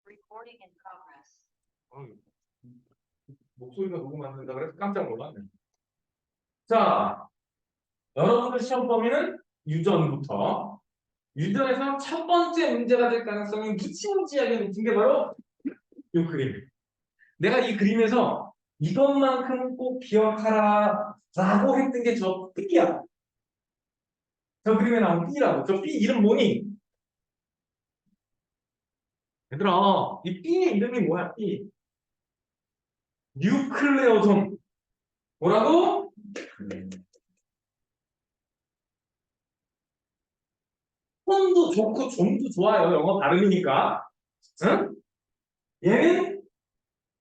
Recording in progress. 목소리가 녹음 안 된다 그래서 깜짝 놀랐네. 자, 여러분들 시험 범위는 유전부터. 유전에서 첫 번째 문제가 될 가능성이 무지무지하게 높은 게 바로 이 그림. 내가 이 그림에서 이것만큼은 꼭 기억하라 라고 했던 게 저 B야. 저 그림에 나온 B라고. 저 B 이름 뭐니? 얘들아, 이 B의 이름이 뭐야? B. 뉴클레오솜. 뭐라고? 톤도 좋고 좀도 좋아요. 영어 발음이니까. 응? 얘는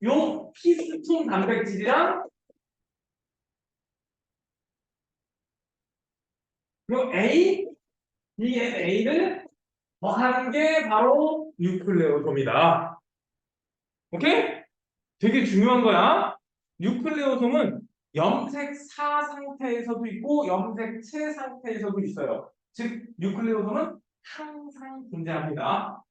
요 히스톤 단백질이랑 요 A, DNA를 더하는 게 바로 뉴클레오솜이다. 오케이? 되게 중요한 거야. 뉴클레오솜은 염색사 상태에서도 있고 염색체 상태에서도 있어요. 즉 뉴클레오솜은 항상 존재합니다.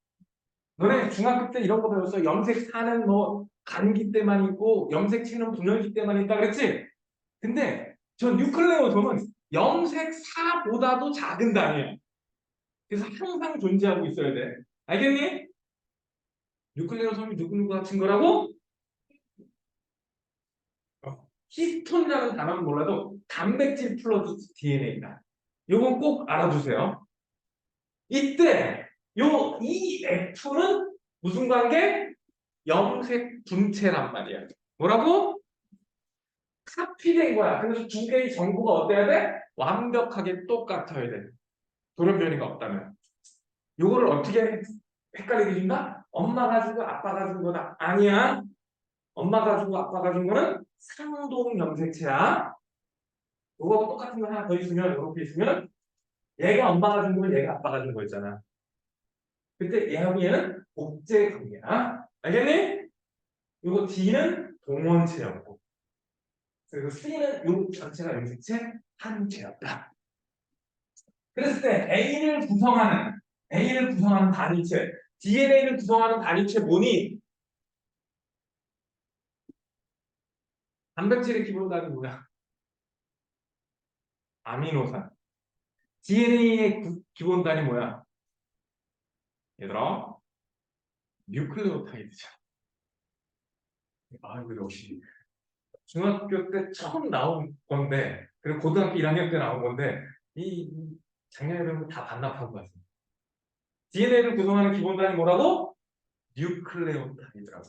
너네 중학교 때 이런 거 배웠어. 염색사는 뭐 간기 때만 있고 염색체는 분열기 때만 있다 그랬지? 근데 저 뉴클레오솜은 염색사보다도 작은 단위야. 그래서 항상 존재하고 있어야 돼. 알겠니? 뉴클레오솜이 누구누구 같은 거라고? 히스톤이라는 단어는 몰라도 단백질 플러스 DNA다. 요건 꼭 알아두세요. 이때 이 F는 무슨 관계? 염색 분체란 말이야. 뭐라고? 카피된 거야. 그래서 두 개의 정보가 어때야 돼? 완벽하게 똑같아야 돼. 돌연변이가 없다면. 요거를 어떻게 헷갈리게 준다? 엄마가 주고 아빠가 준 거다. 아니야. 엄마가 주고 아빠가 준 거는 상동 염색체야. 요거하고 똑같은 거 하나 더 있으면, 이렇게 있으면 얘가 엄마가 준 거면 얘가 아빠가 준 거였잖아. 그때 얘하고 얘는 복제 관계야. 알겠니? 요거 D는 동원체였고 그리고 C는 요 전체가 염색체 한 체였다. 그랬을 때 A를 구성하는 단위체, DNA를 구성하는 단위체 뭐니? 단백질의 기본단위 뭐야? 아미노산. DNA의 기본단위 뭐야? 얘들아, 뉴클레오타이드잖아. 아, 이거 역시 중학교 때 처음 나온 건데, 그리고 고등학교 1학년 때 나온 건데, 이 작년 여러분 다 반납한 것 같습니다. DNA를 구성하는 기본단위 뭐라고? 뉴클레오타이드라고.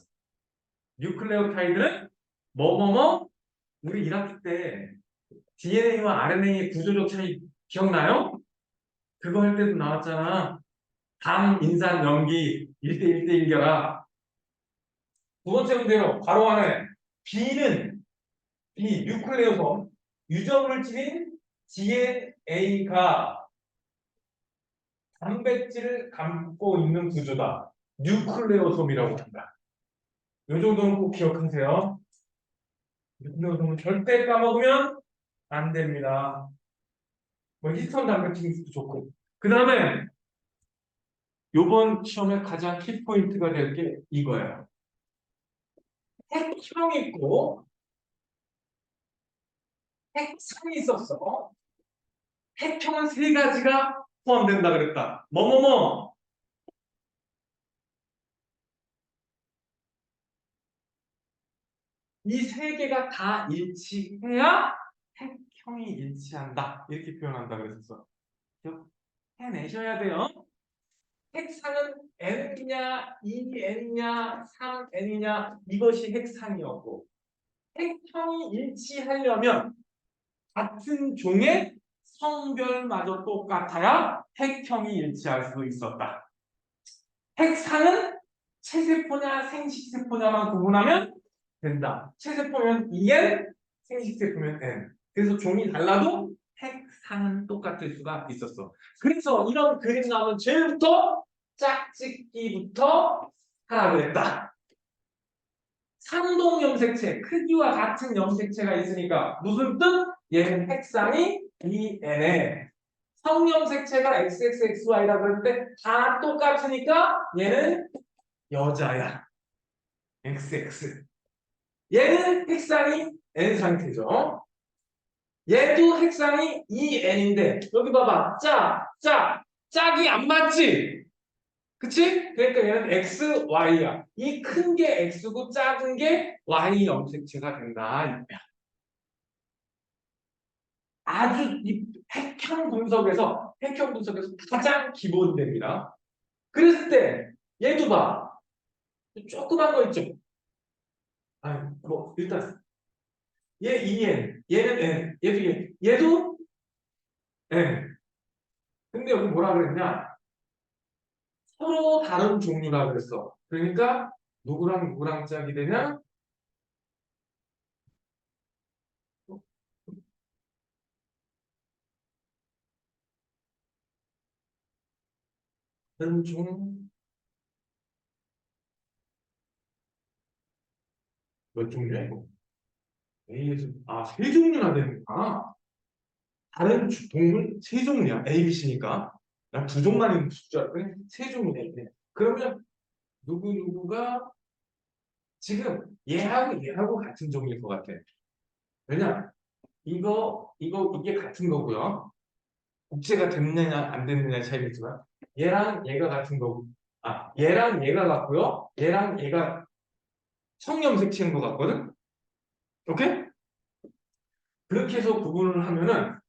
뉴클레오타이드는 뭐뭐뭐 우리 1학기 때 DNA와 RNA의 구조적 차이 기억나요? 그거 할 때도 나왔잖아. 당, 인산, 염기 1대1대1 결합. 두 번째 문제로 바로 안에 B는 이 뉴클레오솜 유전물질인 DNA가 단백질을 감고 있는 구조다. 뉴클레오솜이라고 한다. 이 정도는 꼭 기억하세요. 뉴클레오솜은 절대 까먹으면 안 됩니다. 뭐 히스톤 단백질도 좋고. 그 다음에 요번 시험의 가장 키포인트가 될 게 이거예요. 핵형이 있고 핵상이 있었어. 핵형은 세 가지가 포함된다 그랬다. 뭐뭐뭐. 이 세 개가 다 일치해야 핵형이 일치한다. 이렇게 표현한다 그랬었어. 해내셔야 돼요. 핵상은 N이냐, 2N이냐, 3N이냐 이것이 핵상이었고 핵형이 일치하려면 같은 종의 성별마저 똑같아야 핵형이 일치할 수 있었다. 핵상은 체세포냐 생식세포냐만 구분하면 된다. 체세포면 EN, 생식세포면 N. 그래서 종이 달라도 핵상은 똑같을 수가 있었어. 그래서 이런 그림 나오면 제일부터 짝짓기부터 하라고 했다. 상동 염색체, 크기와 같은 염색체가 있으니까 무슨 뜻? 얘는 핵상이 EN에 성염색체가 XXXY라고 할 때 다 똑같으니까 얘는 여자야. XX. 얘는 핵상이 N 상태죠. 얘도 핵상이 EN인데 여기 봐봐. 짝이 안 맞지? 그치? 그러니까 얘는 X, Y야. 이 큰 게 X고 작은 게 Y 염색체가 된다. 이거야. 아주 이 핵형 분석에서 가장 기본됩니다. 그랬을 때 얘도 봐. 조그만 거 있죠? 아, 뭐 일단 얘 EN, 얘는 N, 얘도 N, 얘도 N. 근데 여기 뭐라 그랬냐? 서로 다른 종류라 그랬어. 그러니까 누구랑 짝이 되냐? 다른 몇 종류야 이거? A에서 세 종류나 되는구나. 다른 동물 세 종류야. A, B, C니까. 난 두 종만 있는 줄 알았더니 세 종류네. 그러면 누구가 지금 얘하고 같은 종류일 것 같아. 왜냐? 이게 같은 거고요. 국제가 됐느냐 안 됐느냐 차이겠지만 얘랑 얘가 같은 거고 얘랑 얘가 같고요. 얘랑 얘가 청염색체인 것 같거든. 오케이? 그렇게 해서 구분을 하면은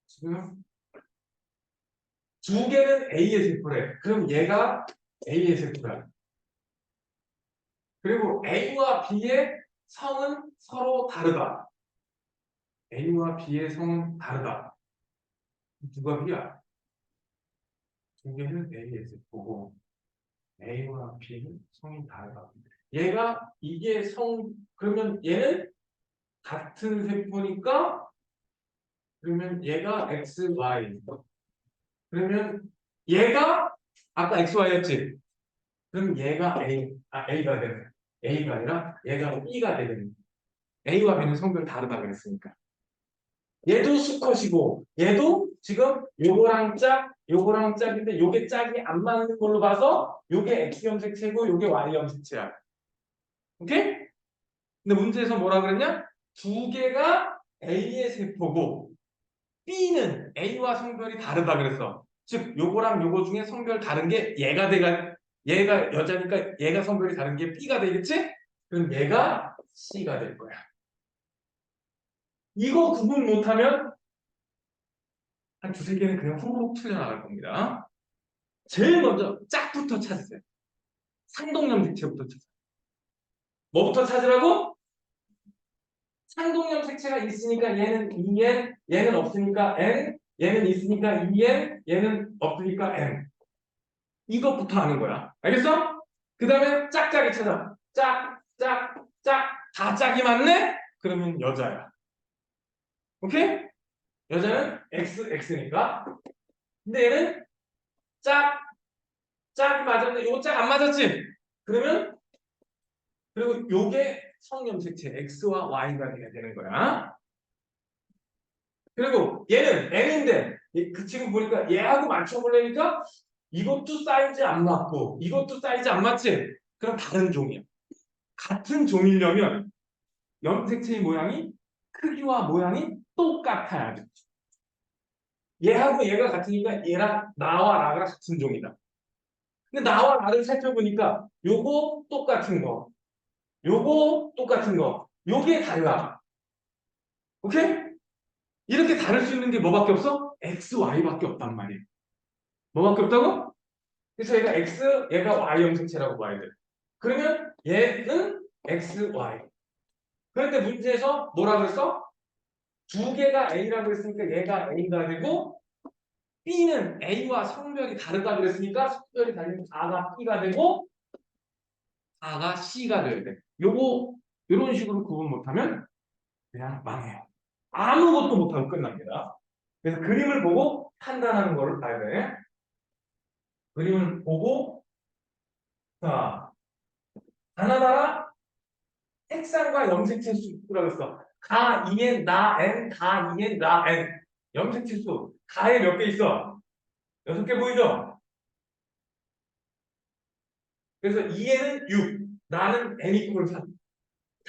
지금 두 개는 A의 세포래. 그럼 얘가 A의 세포야. 그리고 A와 B의 성은 서로 다르다. A와 B의 성은 다르다. 누가 B야? 두 개는 A의 세포고 A와 B는 성이 다르다. 이게 그러면 얘는 같은 세포니까 그러면 얘가 X, Y. 그러면 얘가 아까 X, Y였지? 그럼 얘가 A가 되는 A가 아니라 얘가 B가 되는 A와 B는 성별이 다르다 그랬으니까. 얘도 수컷이고 얘도 지금 요거랑 짝인데 요게 짝이 안 맞는 걸로 봐서 요게 X 염색체고 요게 Y 염색체야. 오케이? 근데 문제에서 뭐라 그랬냐? 두 개가 A의 세포고 B는 A와 성별이 다르다 그랬어. 즉 요거랑 요거 중에 성별 다른 게 얘가 여자니까 얘가 성별이 다른 게 B가 되겠지? 그럼 얘가 C가 될 거야. 이거 구분 못하면 한 두세 개는 그냥 후루룩 틀려나갈 겁니다. 제일 먼저 짝부터 찾으세요. 상동염 색채부터 찾으세요. 뭐부터 찾으라고? 상동염 색채가 있으니까 얘는 EN, 얘는 없으니까 N, 얘는 있으니까 EN, 얘는 없으니까 N. 이것부터 하는 거야. 알겠어? 그 다음에 짝짝이 찾아. 다 짝이 맞네? 그러면 여자야. 오케이? 여자는 X니까. 근데 얘는 짝이 맞았는데 요거 짝 안 맞았지? 그리고 요게 성염색체 X와 Y가 돼야 되는 거야. 그리고 얘는 N인데 그 지금 보니까 얘하고 맞춰보려니까 이것도 사이즈 안 맞고 이것도 사이즈 안 맞지? 그럼 다른 종이야. 같은 종이려면 염색체의 모양이 크기와 모양이 똑같아야 돼. 얘하고 얘가 같으니까 얘랑 나와 나가 같은 종이다. 근데 나와 나를 살펴보니까 요거 똑같은 거, 요거 똑같은 거, 요게 달라. 오케이? 이렇게 다를 수 있는 게 뭐밖에 없어? X, Y밖에 없단 말이에요. 뭐밖에 없다고? 그래서 얘가 Y 염색체라고 봐야 돼. 그러면 얘는 X, Y. 그런데 문제에서 뭐라 그랬어? 두 개가 A라고 했으니까 얘가 A가 되고 B는 A와 성별이 다르다 그랬으니까 성별이 다르면 A가 B가 되고 A가 C가 돼야 돼. 이런 식으로 구분 못하면 그냥 망해요. 아무것도 못하면 끝납니다. 그래서 그림을 보고 판단하는 거를 봐야 돼. 그림을 보고 자 하나하나 색상과 염색체 수라고 했어. 가, 이엔, 나, 엔, 가, 이엔, 나, 엔. 염색체 수. 가에 몇 개 있어? 6개 보이죠? 그래서 2n은 6, 나는 n 이퀄 3,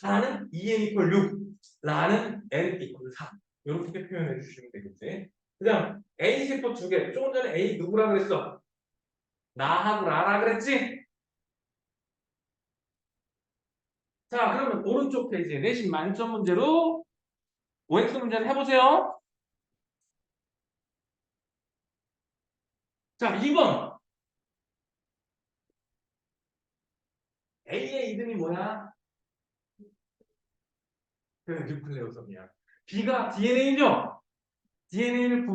나는 2n 이퀄 6, 나는 n 이퀄 3. 이렇게 표현해 주시면 되겠지. 그다음 A 세포 두 개. 조금 전에 A 누구라 그랬어? 나하고 라라 그랬지? 자, 그러면 오른쪽 페이지에 내신 만점 문제로 OX 문제를 해보세요. 자, 2번. A의 이름이 뭐야? 그래, 뉴클레오섬이야. B가 DNA죠? DNA를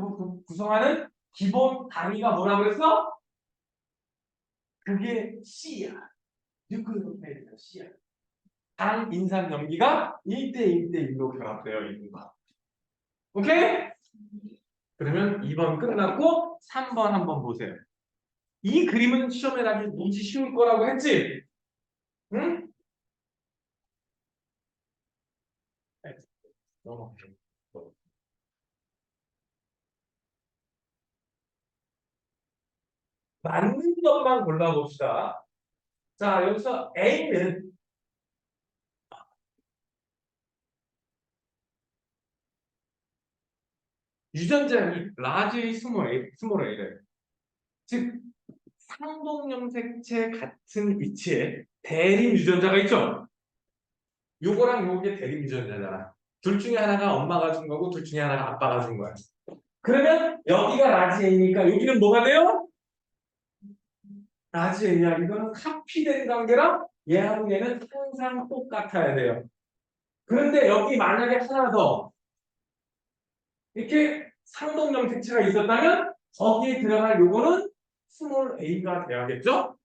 구성하는 기본 단위가 뭐라 그랬어? 그게 C야. 뉴클레오타이드가 C야. 당 인산 염기가 1대 1대 1로 결합되어 있는 거. 오케이? 그러면 2번 끝났고 3번 한번 보세요. 이 그림은 시험에 나기 무지 쉬울 거라고 했지? 응? 넘어가요. 맞는 것만 골라봅시다. 자, 여기서 A는 유전자이 라지 스몰 A래. 즉, 상동염색체 같은 위치에 대립 유전자가 있죠? 요거랑 요게 대립 유전자잖아. 둘 중에 하나가 엄마가 준 거고 둘 중에 하나가 아빠가 준 거야. 그러면 여기가 라지 A니까 여기는 뭐가 돼요? 라지 A야. 이거는 카피된 관계라 얘하고 얘는 항상 똑같아야 돼요. 그런데 여기 만약에 하나 더 이렇게 상동염색체가 있었다면 거기에 들어갈 요거는 스몰 a가 돼야겠죠?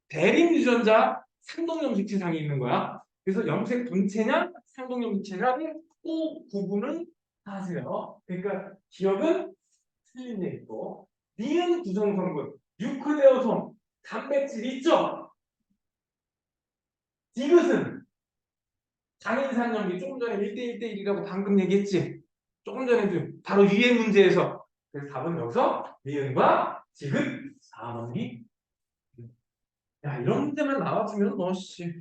대립 유전자 상동염색체상이 있는 거야. 그래서 염색 분체냐 상동염색체냐를 꼭 구분을 하세요. 그러니까 기억은 틀린 게 있고 니은 구성성분 유클레오솜 단백질 있죠? 디귿은 장인산염기 조금 전에 1대1대1이라고 방금 얘기했지. 조금 전에도 바로 위의 문제에서 그래서 답은 여기서 니은과 지금 4번이 야 이런 문제만 나와주면 너씨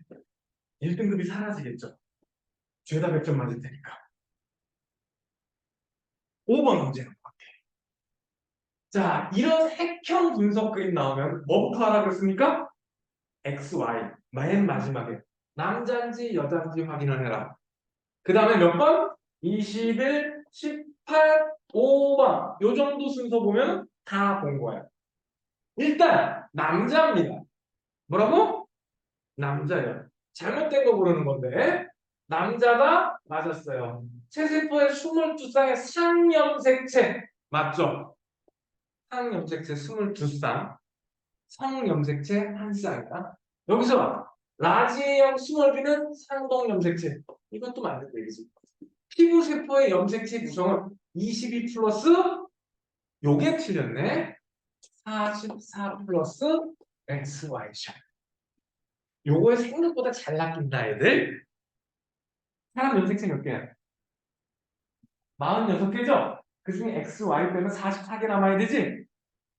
1등급이 사라지겠죠. 죄다 100점 맞을 테니까. 5번 문제. 자 이런 색형 분석 그림 나오면 뭐부터 하라 그랬습니까? X, Y 맨 마지막에 남자인지 여자인지 확인을 해라. 그 다음에 몇 번? 21, 18, 5번. 요 정도 순서 보면 다 본 거야. 일단 남자입니다. 뭐라고? 남자예요. 잘못된 거 고르는 건데 남자가 맞았어요. 체세포의 22쌍의 상염색체 맞죠? 상염색체 22쌍 성염색체 한 쌍이다. 여기서 라지형 스몰비는 상동염색체 이것도 맞는 얘기지. 피부세포의 염색체 구성은 22 플러스 요게 틀렸네. 44 플러스 XY샷. 요거에 생각보다 잘 낚인다 애들. 사람 염색체 몇 개야? 46개죠? 그 중에 XY 빼면 44개 남아야 되지?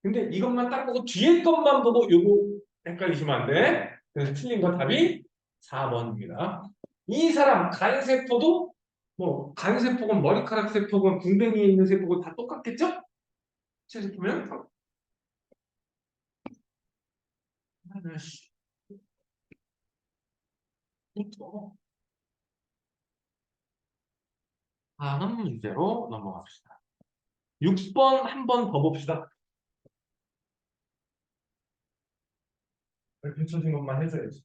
근데 이것만 딱 보고 뒤에 것만 보고 요거 헷갈리시면 안 돼. 그래서 틀린 건 답이 4번입니다. 이 사람 간세포도 뭐 간세포건 머리카락 세포건 궁뎅이에 있는 세포건 다 똑같겠죠? 체세포면 또 다음 문제로 넘어갑시다. 6번 한 번 더 봅시다. 펼쳐진 것만 해줘야지.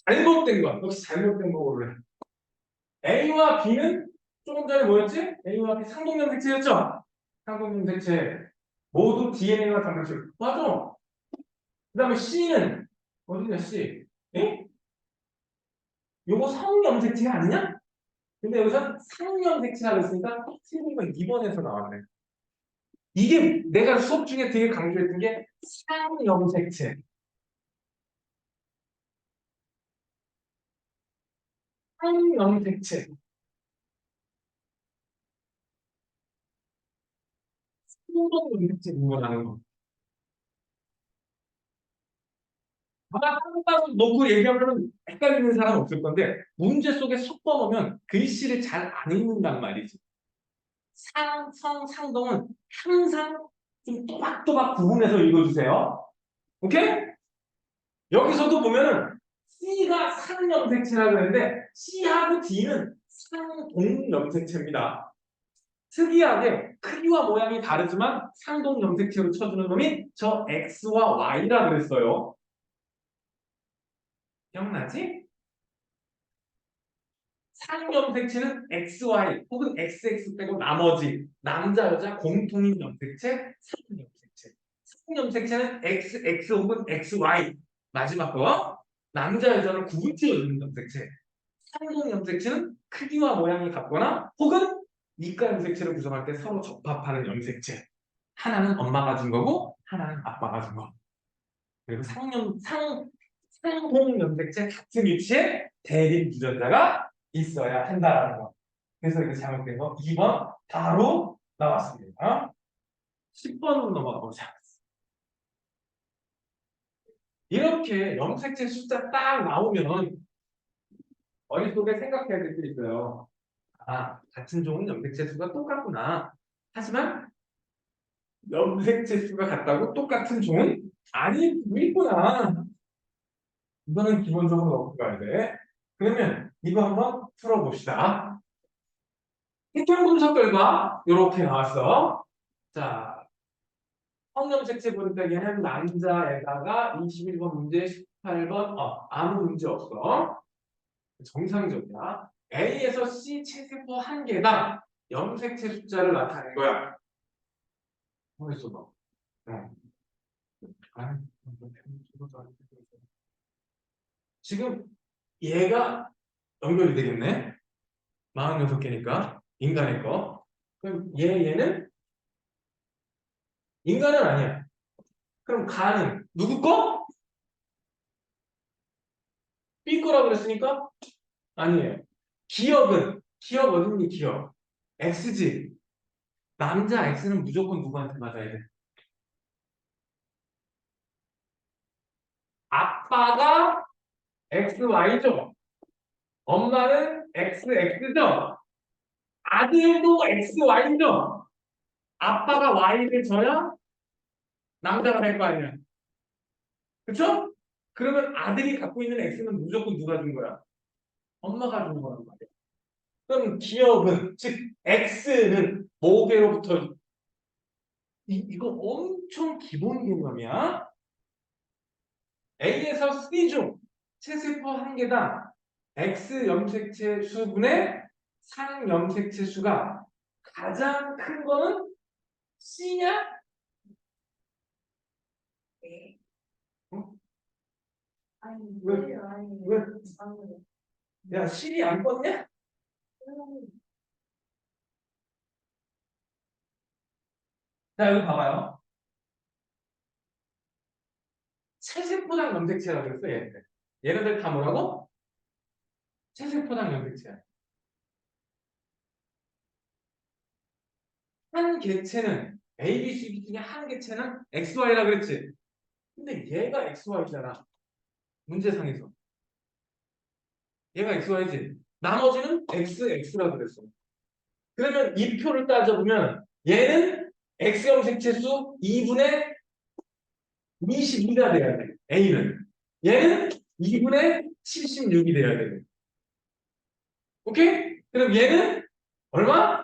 잘못된 거. 역시 잘못된 거 고르래. A와 B는 조금 전에 뭐였지? A와 B 상동염색체였죠? 상동염색체. 모두 DNA와 단백질. 맞아. 그 다음에 C는 어디냐 C? 에? 요거 성염색체가 아니냐? 근데 여기서 상염색체라고 했으니까 틀린 건 2번에서 나왔네. 이게 내가 수업 중에 되게 강조했던 게 상염색체. 상염색체. 상동염색체 구분하는 거. 아마 따로 놓고 얘기하면 헷갈리는 사람 없을 건데 문제 속에 섞어 놓으면 글씨를 잘 안 읽는단 말이지. 상, 성, 상동은 항상 좀 또박또박 구분해서 읽어주세요. 오케이? 여기서도 보면은 C가 상염색체라고 그랬는데 C하고 D는 상동염색체입니다. 특이하게 크기와 모양이 다르지만 상동염색체로 쳐주는 놈이 저 X와 Y라 그랬어요. 기억나지? 상염색체는 XY 혹은 XX 빼고 나머지 남자 여자 공통인 염색체 상염색체. 상염색체는 XX 혹은 XY 마지막 거 남자 여자를 구분 지어주는 염색체. 상동 염색체는 크기와 모양이 같거나 혹은 이가 염색체를 구성할 때 서로 적합하는 염색체. 하나는 엄마가 준 거고 하나는 아빠가 준 거. 그리고 상동 염색체 같은 위치에 대립 유전자가 있어야 한다라는 거. 그래서 이거 잘못된 거 2번 바로 나왔습니다. 10번으로 넘어가 보자. 이렇게 염색체 숫자 딱 나오면 머릿속에 생각해야 될 게 있어요. 아, 같은 종은 염색체 수가 똑같구나. 하지만 염색체 수가 같다고 똑같은 종은 아닐 수 있구나. 이거는 기본적으로 넣고 가야 돼. 그러면 이거 한번 풀어봅시다. 핵형 분석 결과 이렇게 나왔어. 자, 성염색체 분석에는 남자에다가 21번 문제, 18번 아무 문제 없어. 정상적이야. A에서 C 체세포 한 개당 염색체 숫자를 나타낸 거야. 어딨어 너? 네. 지금 얘가 연결이 되겠네. 46개니까 인간의 거. 그럼 얘는 인간은 아니야. 그럼 가는 누구 거? B 거라고 그랬으니까 아니에요. 기억 어딨니 기억? X지. 남자 X는 무조건 누구한테 맞아야 돼? 아빠가 XY죠. 엄마는 XX죠. 아들도 XY죠. 아빠가 Y를 줘야 남자가 될 거 아니야. 그쵸? 그러면 아들이 갖고 있는 X는 무조건 누가 준 거야? 엄마가 준 거란 말이야. 그럼 기업은, 즉, X는 모계로부터, 이거 엄청 기본 개념이야. A에서 C 중 체세포 한 개당 X 염색체 수분의 상염색체 수가 가장 큰 거는 C냐? 어? 아니, 왜? 왜? 아니, 야, C이 안 껐냐? 자, 여기 봐봐요. 체세포장 염색체라고 그랬어, 얘네들. 얘네들 다 뭐라고? 체세포장 염색체야. 한 개체는 A, B, C, D 중에 한 개체는 XY라 그랬지. 근데 얘가 XY잖아. 문제상에서. 얘가 XY지. 나머지는 XX라 그랬어. 그러면 이 표를 따져보면 얘는 X 염색체 수 2분의 22가 돼야 돼. A는. 얘는 2분의 76이 돼야 돼. 오케이? 그럼 얘는 얼마?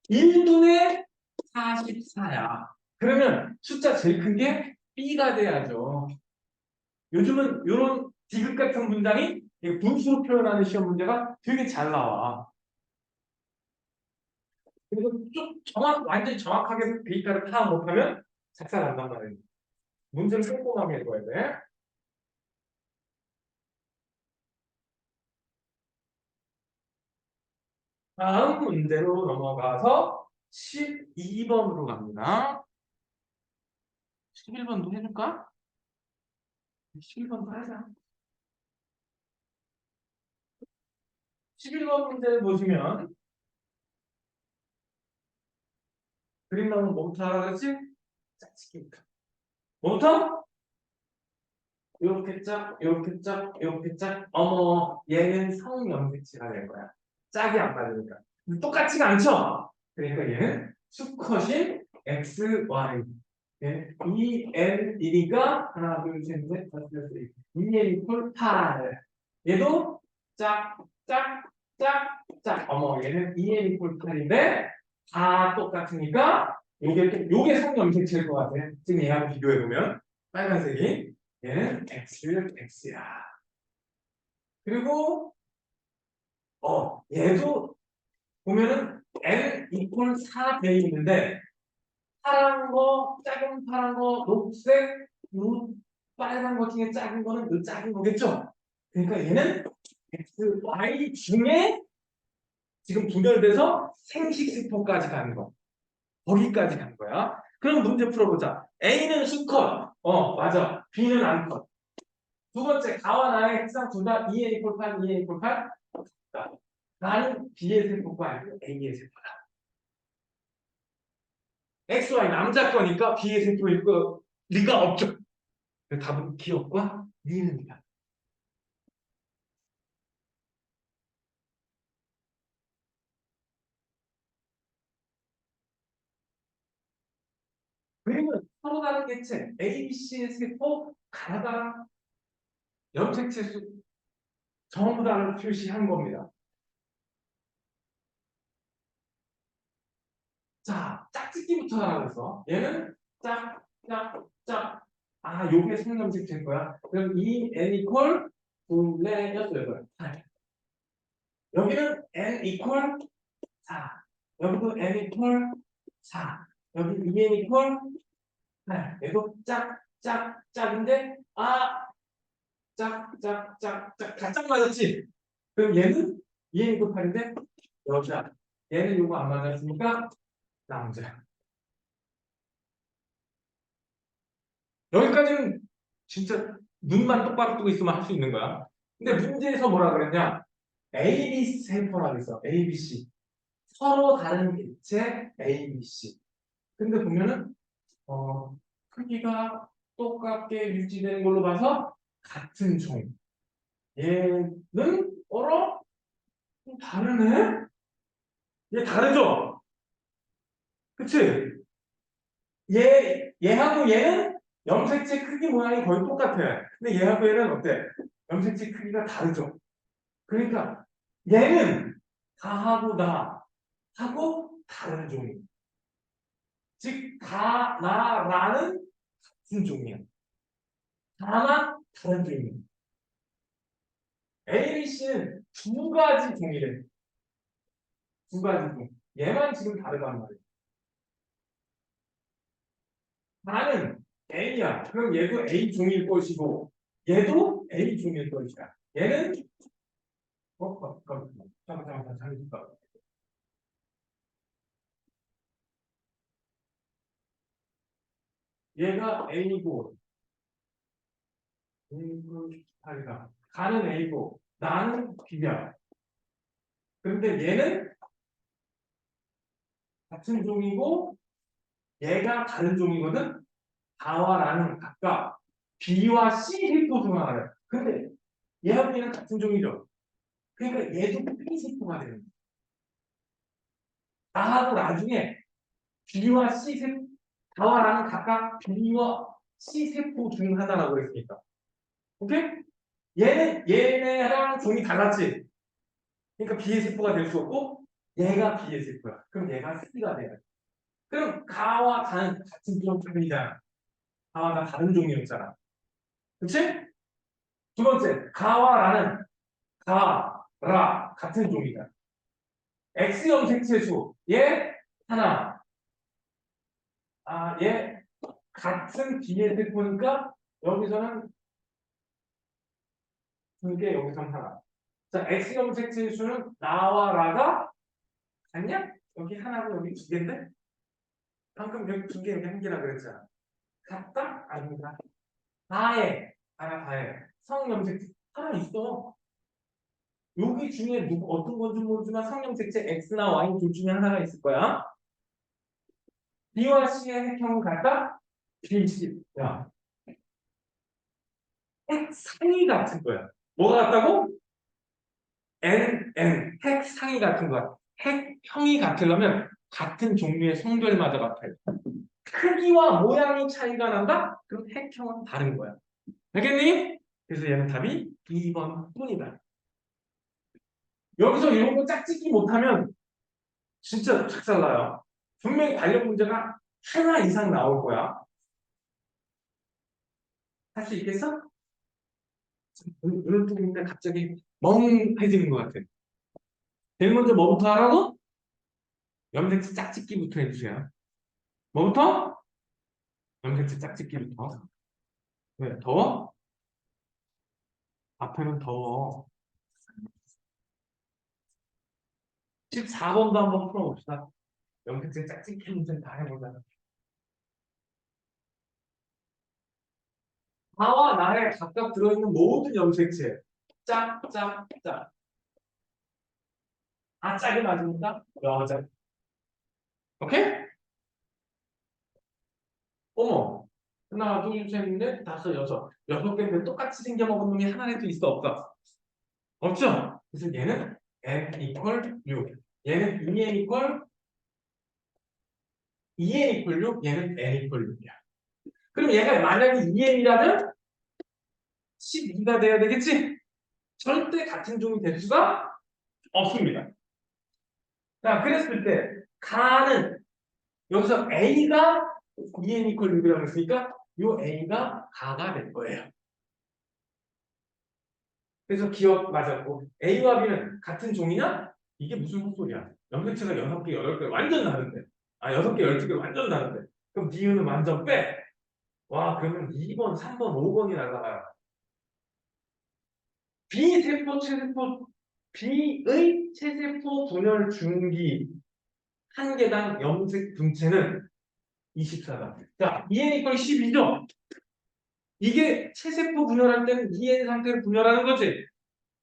1분의 44야. 그러면 숫자 제일 큰 게 B가 돼야죠. 요즘은 이런 디귿 같은 문장이 분수로 표현하는 시험 문제가 되게 잘 나와. 그래서 완전히 정확하게 데이터를 파악 못하면 작살 난단 말이에요. 문제를 꼼꼼하게 읽어야 돼. 다음 문제로 넘어가서 12번으로 갑니다. 11번도 해줄까? 11번도 하자. 11번 문제를 보시면 그림 나오면 뭐부터 하라 그랬지? 자, 치기부터. 뭐부터? 요렇게 짝, 요렇게 짝, 요렇게 짝. 어머, 얘는 성염색체가 될 거야. 짝이 안 맞으니까. 근데 똑같지가 않죠? 그러니까 얘는 수컷인 XY. 예, EN 1이가 하나, 둘, 셋, 넷, 다섯, 여섯, 일곱. EN 이퀄 8. 얘도 짝, 짝, 짝, 짝. 어머, 얘는 EN 이퀄 8인데 다 똑같으니까 요게 성염색체일 것 같아. 지금 얘하고 비교해 보면 빨간색이 얘는 X야. 그리고 얘도 보면은 N 이퀄 4 돼 있는데 파란 거, 작은 파란 거, 녹색, 빨간 거 중에 작은 거는 이 작은 거겠죠? 그러니까 얘는 X, Y 중에 지금 분열돼서 생식세포까지 가는 거. 거기까지 간 거야. 그럼 문제 풀어보자. A는 수컷. 맞아. B는 암컷. 두 번째, 가와 나의 핵상 둘 다 EN 이퀄 8, EN 이퀄 8. 나는 B의 세포가 아니고 A의 세포다. XY 남자 거니까 B의 세포일 거 리가 없죠. 답은 기억과 니은이다. 그러면 서로 다른 개체 A, B, C의 세포 가나다라 염색체 수 전부 다를 표시한 겁니다. 자, 짝짓기부터 하라 그래서 얘는 짝, 짝, 짝. 요게 성염색체인 거야. 그럼 이 N 이퀄 둘레 여섯 여덟 8. 여기는 N 이퀄 4. 여기도 N 이퀄 4. 여기 2N 이퀄 8. 얘도 짝, 짝, 짝인데 짝, 짝, 짝, 짝. 다 짝 맞았지? 그럼 얘는 2N 이퀄 8인데 여자. 얘는 요거 안 맞았으니까 남자. 여기까지는 진짜 눈만 똑바로 뜨고 있으면 할 수 있는 거야. 근데 문제에서 뭐라 그랬냐? A, B 세포라 그랬어. A, B, C. 서로 다른 개체 A, B, C. 근데 보면은 크기가 똑같게 유지되는 걸로 봐서 같은 종. 얘는 좀 다르네? 얘 다르죠? 그치? 얘하고 얘는 염색체 크기 모양이 거의 똑같아. 근데 얘하고 얘는 어때? 염색체 크기가 다르죠? 그러니까 얘는 다하고 나하고 다른 종이. 즉, 나라는 같은 종이야. 다만 다른 종이야. A, B, C는 두 가지 종이래. 두 가지 종. 얘만 지금 다르단 말이야. 나는 A야. 그럼 얘도 A 종일 것이고, 얘도 A 종일 것이야. 얘는 잠깐, 잠깐. 얘가 A고, A고, 다르다. 가는 A고, 나는 B야. 그런데 얘는 같은 종이고, 얘가 다른 종이거든. 다와 나는 각각 B와 C 세포 중 하나야. 근데 얘하고 얘는 같은 종이죠. 그러니까 얘도 B 세포가 되는 거야. 나하고 나중에 B와 C 세포, 다와 나는 각각 B와 C 세포 중 하나라고 했으니까. 오케이? 얘네랑 종이 달랐지. 그러니까 B의 세포가 될 수 없고, 얘가 B의 세포야. 그럼 얘가 C가 돼야 돼. 그럼 가와 가는 같은 종이잖아. 가와 가 다른 종이었잖아. 그치? 두 번째, 가와 라는 라 같은 종이다. X 염색체 수. 얘 하나. 얘 같은 B의 세포니까 여기서는 두 개, 여기서는 하나. 자, X 염색체 수는 나와 라가 같냐? 여기 하나고 여기 두 개인데? 방금 여기 두 개, 여기 한 개라 그랬잖아. 같다? 아닙니다. 다해. 성염색체 하나 있어. 여기 중에 어떤 건지 모르지만 성염색체 X나 Y 둘 중에 하나가 있을 거야. B와 C의 핵형은 같다? B, C. 야, 핵상이 같은 거야. 뭐가 같다고? 핵상이 같은 거야. 핵형이 같으려면 같은 종류의 성별마다 같아요. 크기와 모양이 차이가 난다? 그럼 핵형은 다른 거야. 알겠니? 그래서 얘는 답이 2번 뿐이다. 여기서 이런 거 짝짓기 못하면 진짜 착살나요. 분명히 관련 문제가 하나 이상 나올 거야. 할 수 있겠어? 눈을 뜨고 있는데 갑자기 멍해지는 것 같아. 제일 먼저 뭐부터 하라고? 염색체 짝짓기부터 해주세요. 뭐부터? 염색체 짝짓기부터. 왜? 더워? 앞에는 더워. 14번도 한번 풀어봅시다. 염색체 짝짓기 문제 다 해보자. 나와 나에 각각 들어있는 모든 염색체. 짝, 짝, 짝. 다 짝이 맞습니까? 여자. 오케이? 어머. 하나, 둘, 셋, 넷, 다섯, 여섯. 6개인데 똑같이 생겨먹은 놈이 하나라도 있어, 없어? 없죠? 그래서 얘는 n equal 6. 얘는 2n equal 6. 얘는 n equal 6이야. 그럼 얘가 만약에 2n이라면 12가 돼야 되겠지? 절대 같은 종이 될 수가 없습니다. 자, 그랬을 때 가는 여기서 A가 2n equal 6이라고 했으니까 이 A가 가가 될 거예요. 그래서 기억 맞았고 A와 B는 같은 종이냐? 이게 무슨 헛소리야. 염색체가 6개, 8개 완전 다른데. 아, 6개, 12개 완전 다른데. 그럼 D는 완전 빼. 와, 그러면 2번, 3번, 5번이 날라가요. B세포, 체세포, B의 체세포 분열 중기 한 개당 염색 분체는 24다. 자, EN 이퀄 12죠? 이게 체세포 분열할 때는 EN 상태를 분열하는 거지.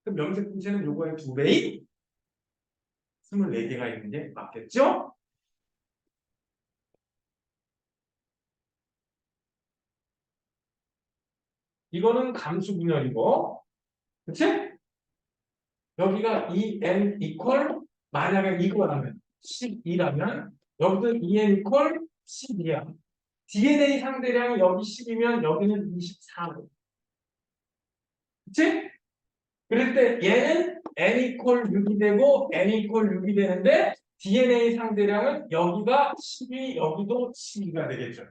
그럼 염색 분체는 요거의 2배인 24개가 있는 게 맞겠죠? 이거는 감수 분열이고, 그치? 여기가 EN 이퀄 만약에 이거라면 12라면 여기도 EN 이퀄 12야. DNA 상대량이 여기 10이면 여기는 24고. 그치? 그럴 때 얘는 n 이퀄 6이 되고 n 이퀄 6이 되는데 DNA 상대량은 여기가 12, 여기도 12가 되겠죠.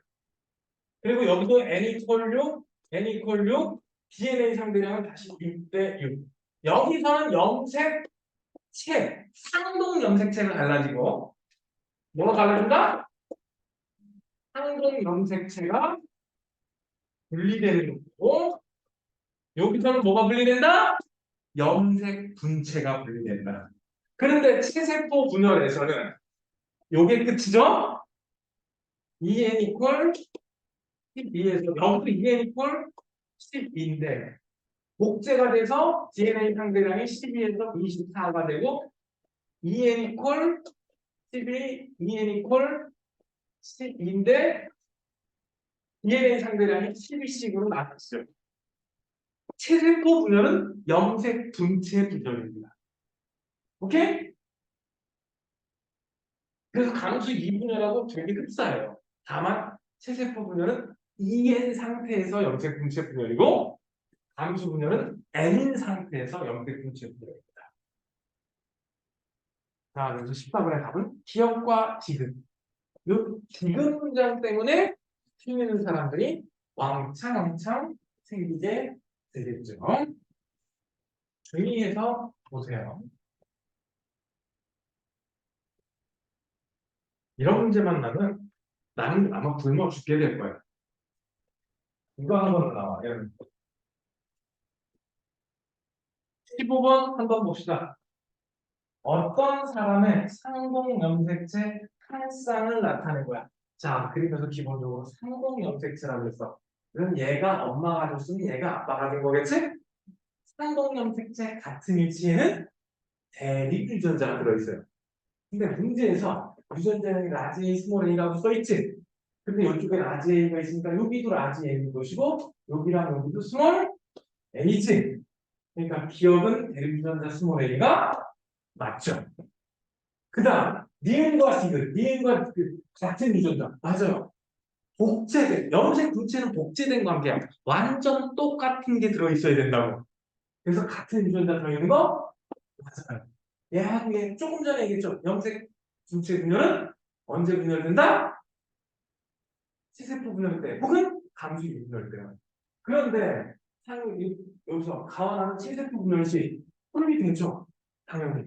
그리고 여기도 n 이퀄 6, n 이퀄 6, DNA 상대량은 다시 6대 6. 여기서는 염색체, 상동 염색체가 달라지고 뭐가 달라진다? 상동 염색체가 분리되는 거고 여기서는 뭐가 분리된다? 염색 분체가 분리된다. 그런데 체세포 분열에서는 요게 끝이죠? EN 이퀄 12에서 여기도 EN 이퀄 12인데 복제가 돼서 DNA 상대량이 12에서 24가 되고 EN 이퀄 12, EN 이퀄 12인데 DNA 상대량이 12씩으로 나타지죠. 체세포 분열은 염색 분체 분열입니다. 오케이? 그래서 감수 2분열하고 되게 흡사해요. 다만 체세포 분열은 EN 상태에서 염색 분체 분열이고 감수 분열은 N인 상태에서 염색 분체 분열입니다. 자, 그래서 14번의 답은 기억과 지금. 이 지금 문장 때문에 틀리는 사람들이 왕창 생기게 되겠죠. 주의해서 보세요. 이런 문제만 나는 아마 굶어 죽게 될 거야. 이거 한번 나와. 15번 한번 봅시다. 어떤 사람의 상동 염색체 한 쌍을 나타낸 거야. 자, 그리면서 기본적으로 상동 염색체라고 했어. 그럼 얘가 엄마가 줬으니 얘가 아빠가 된 거겠지? 상동 염색체 같은 위치에는 대립 유전자가 들어있어요. 근데 문제에서 유전자는 라지 A, 스몰 a라고 써있지? 근데 이쪽에 라지 A가 있으니까 여기도 라지 A인 것이고 여기랑 여기도 스몰 A지. 그러니까 기억은 대립유전자 스몰 A가 맞죠. 그 다음, 니은과 디귿, 니은과 그 같은 유전자. 맞아요. 복제된, 염색 분체는 복제된 관계야. 완전 똑같은 게 들어있어야 된다고. 그래서 같은 유전자 들어있는 거 맞아요. 얘 조금 전에 얘기했죠. 염색 분체 분열은 언제 분열된다? C세포 분열 때 혹은 감수기 분열 때. 그런데 여기서 가원하는 C세포 분열 시 혼합이 되죠. 당연히.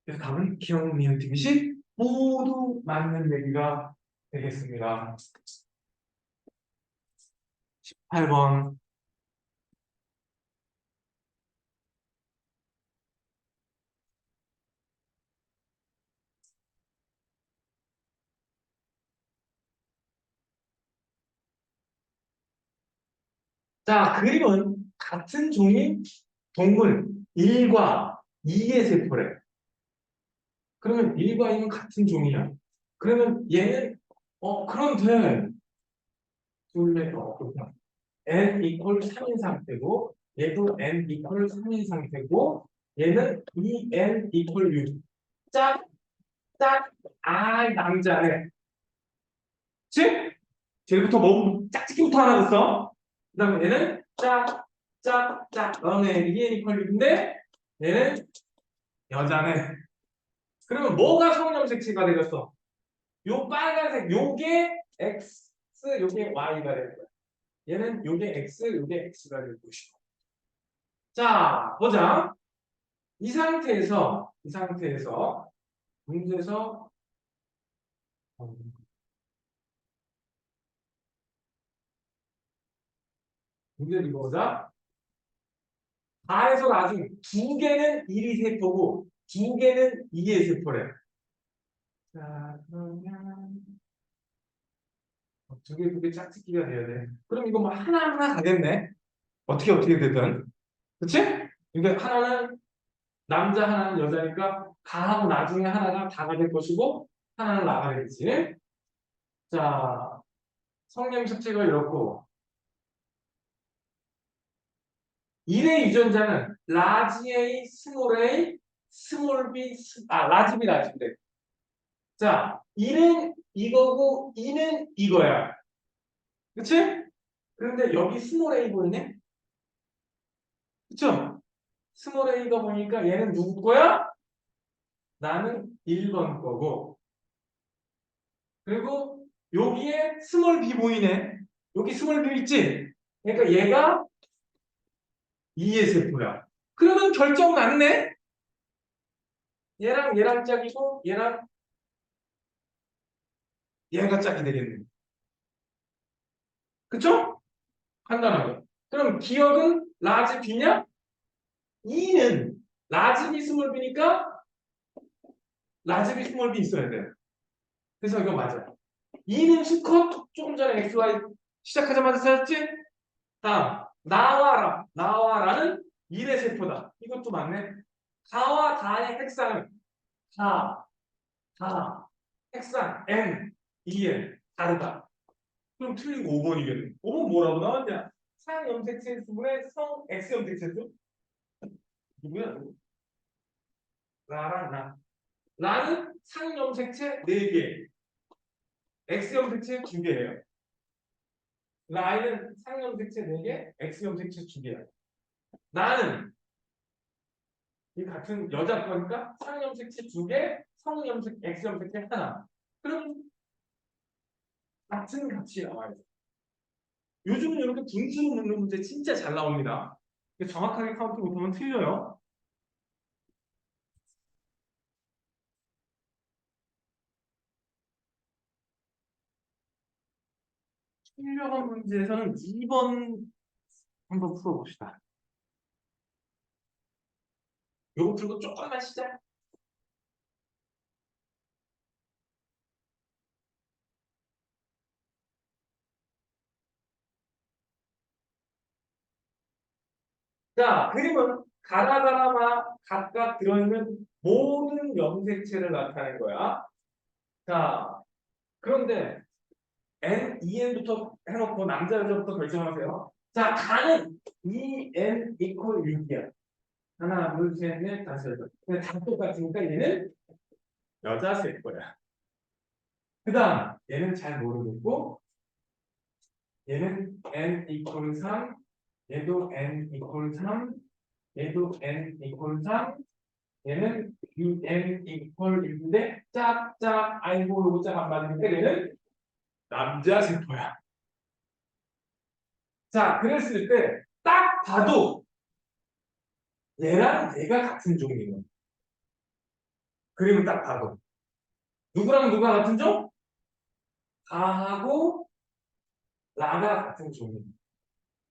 그래서 답은 기억, 니은, 디귿이 모두 맞는 얘기가 되겠습니다. 8번. 자, 그림은 같은 종이 동물 1과 2의 세포래. 그러면 1과 2는 같은 종이야. 그러면 얘는 그런데 둘레 그렇구나. n 이퀄 3인 상태고 얘도 n 이퀄 3인 상태고 얘는 2n 이퀄 6. 짝, 짝, 남자네. 그치? 쟤부터 뭐 짝짓기부터 하나 줬어. 그 다음에 얘는 짝, 짝, 짝. 너네 2n 이퀄 6인데 얘는 여자네. 그러면 뭐가 성염색체가 되겠어? 요 빨간색 요게 X, 요게 Y가 될 거야. 얘는 요게 X, 요게 X가 될 것이고. 자, 보자. 이 상태에서 문제에서 어, 문제를 보자. 다에서 나중 두 개는 1이 세포고 두 개는 2의 세포래. 자, 그러면 두 개 짝짓기가 돼야 돼. 그럼 이거 뭐 하나하나 가겠네. 어떻게 되든. 그치? 이게 하나는 남자 하나는 여자니까 가하고 나중에 하나가 다가 될 것이고 하나는 나가 되겠지. 자, 성냄식체가 이렇고 1의 유전자는 라지 A, 스몰 A, 스몰 B, 라지 B, 라지 B. 자, 1은 이거고 2는 이거야. 그치? 그런데 여기 스몰 A 보이네? 그쵸? 스몰 A가 보니까 얘는 누구 거야? 나는 1번 거고 그리고 여기에 스몰 b 보이네. 여기 스몰 b 있지? 그러니까 얘가 2의 세포야. 그러면 결정 났네? 얘랑 짝이고 얘랑 얘가 짝이 되겠네. 그쵸? 간단하게. 그럼 기억은 라지 b냐? 2는 라지 b 스몰 b니까 라지 b 스몰 b 있어야 돼. 그래서 이거 맞아. 2는 수컷 조금 전에 XY 시작하자마자 찾았지? 다음 나와라는 1의 세포다. 이것도 맞네. 다와 다의 핵상은 다 핵상 N, EN 다르다. 그럼 틀린 거 5번이겠네. 5번 뭐라고 나왔냐? 상염색체 수분의 성 X염색체 수? 누구야? 누구? 나랑 나. 나는 상염색체 4개, X염색체 2개예요. 나는 상염색체 4개, X염색체 2개야. 나는 이 같은 여자 거니까 상염색체 2개, X염색체 하나. 그럼 같은 값이 나와요. 요즘은 이렇게 분수로 묻는 문제 진짜 잘 나옵니다. 정확하게 카운트 못하면 틀려요. 출력한 문제에서는 2번 한번 풀어봅시다. 요거 풀고 조금만 시작. 자, 그림은 가나다라마 각각 들어있는 모든 염색체를 나타낸 거야. 자, 그런데 N, EN부터 해놓고 남자, 여자부터 결정하세요. 자, 가는 EN equal 6이야. 하나, 둘, 셋, 넷, 다섯, 여섯. 근데 다 똑같으니까 얘는 여자 세포야. 그 다음, 얘는 잘 모르겠고, 얘는 N equal 3, 얘도 N equal 3, 얘도 N equal 3, 얘는 UN equal 6인데, 짝짝, 아이고, 요거 짝안 맞으니까 얘는 남자 세포야. 자, 그랬을 때, 딱 봐도 얘랑 얘가 같은 종이에요. 그림을 딱 봐도. 누구랑 누가 같은 종? 다하고 라가 같은 종이.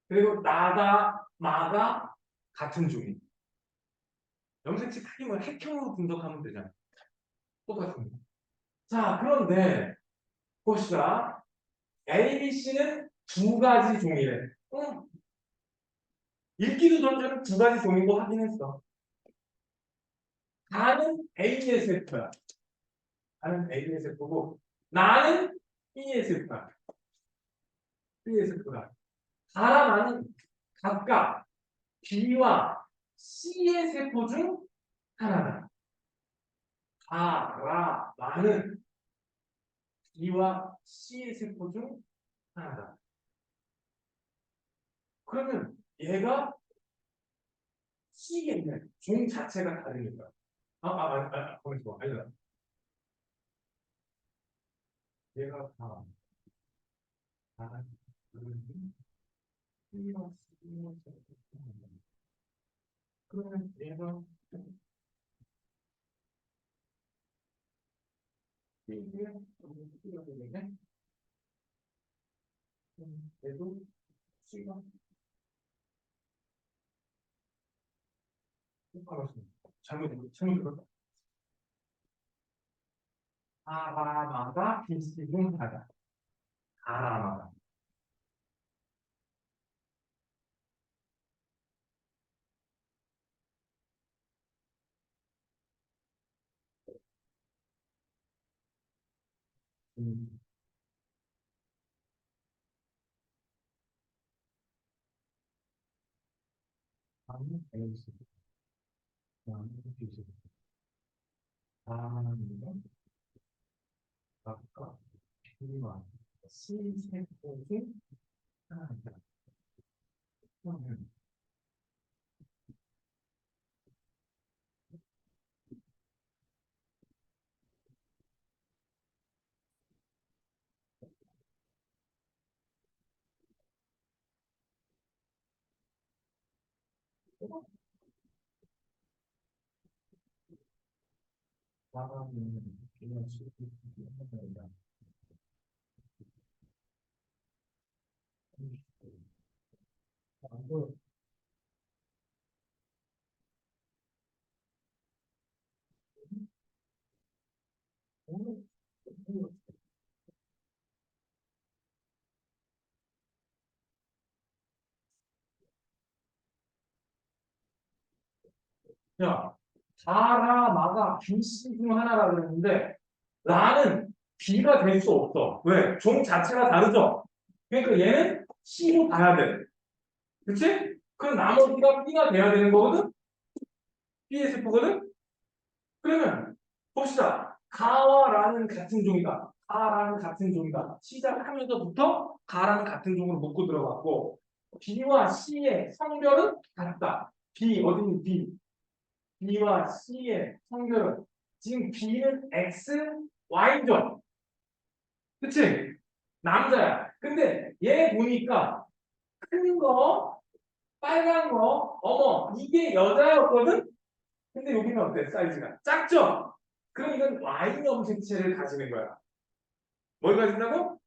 그리고 나다, 마가 같은 종이. 염색체 크기만 핵형으로 분석하면 되잖아. 똑같은 거. 자, 그런데 봅시다. A, B, C는 두 가지 종이래. 읽기도 전에는 두 가지 종인 거 확인했어. 나는 A의 세포야. 나는 A의 세포고, 나는 B의 세포야. B의 세포다. 나랑 나는 각각 B와 C의 세포 중 하나다. 나는 B와 C의 세포 중 하나다. 그러면 얘가 C겠네. 종 자체가 다르니까. 거기서 봐. 아니다. 얘가 다, B와 C의 세포 중 하나다. 그러면 얘가 C의 되겠네. 얘도 C가 잘못 들었다. 아라마가 비스중하다. 아라마가. 음. 다음은 에이스. 다음은 비스. 다음은 아까 비와 시세포를 하나입니다. 다음은 비와 시세포를 하나입니다. 다음은 야, 다라마가 비씨 중 하나라 그랬는데 라는 B가 될 수 없어. 왜? 종 자체가 다르죠? 그러니까 얘는 C로 가야 돼. 그치? 그럼 나머지가 B가 돼야 되는 거거든? B의 세포거든? 그러면 봅시다. 가와 라는 같은 종이다. 가라는 같은 종이다. 시작하면서부터 가라는 같은 종으로 묶고 들어갔고 B와 C의 성별은 같다. B 어디니 B? B와 C의 성별은 지금 B는 X, Y죠. 그치? 남자야. 근데 얘 보니까 큰 거, 빨간 거, 어머 이게 여자였거든? 근데 여기는 어때? 사이즈가 작죠? 그럼 이건 Y형 색채를 가지는 거야. 뭘 가진다고?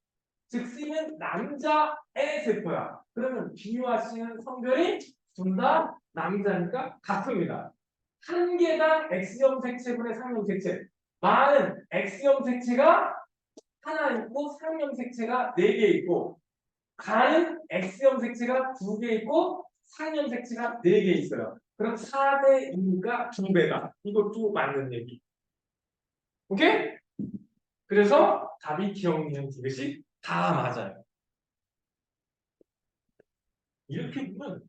즉 C는 남자의 세포야. 그러면 B와 C는 성별이 둘 다 남자니까 같습니다. 한 개당 X형 색채분의 상형 색채. 많은 X형 색채가 하나 있고 상형 색채가 네 개 있고 가는 X형 색채가 두 개 있고 상형 색채가 네 개 있어요. 그럼 4대 2니까 2배다. 이것도 맞는 얘기. 오케이? 그래서 답이 기억, 니은 두 개씩 다 맞아요. 이렇게 보면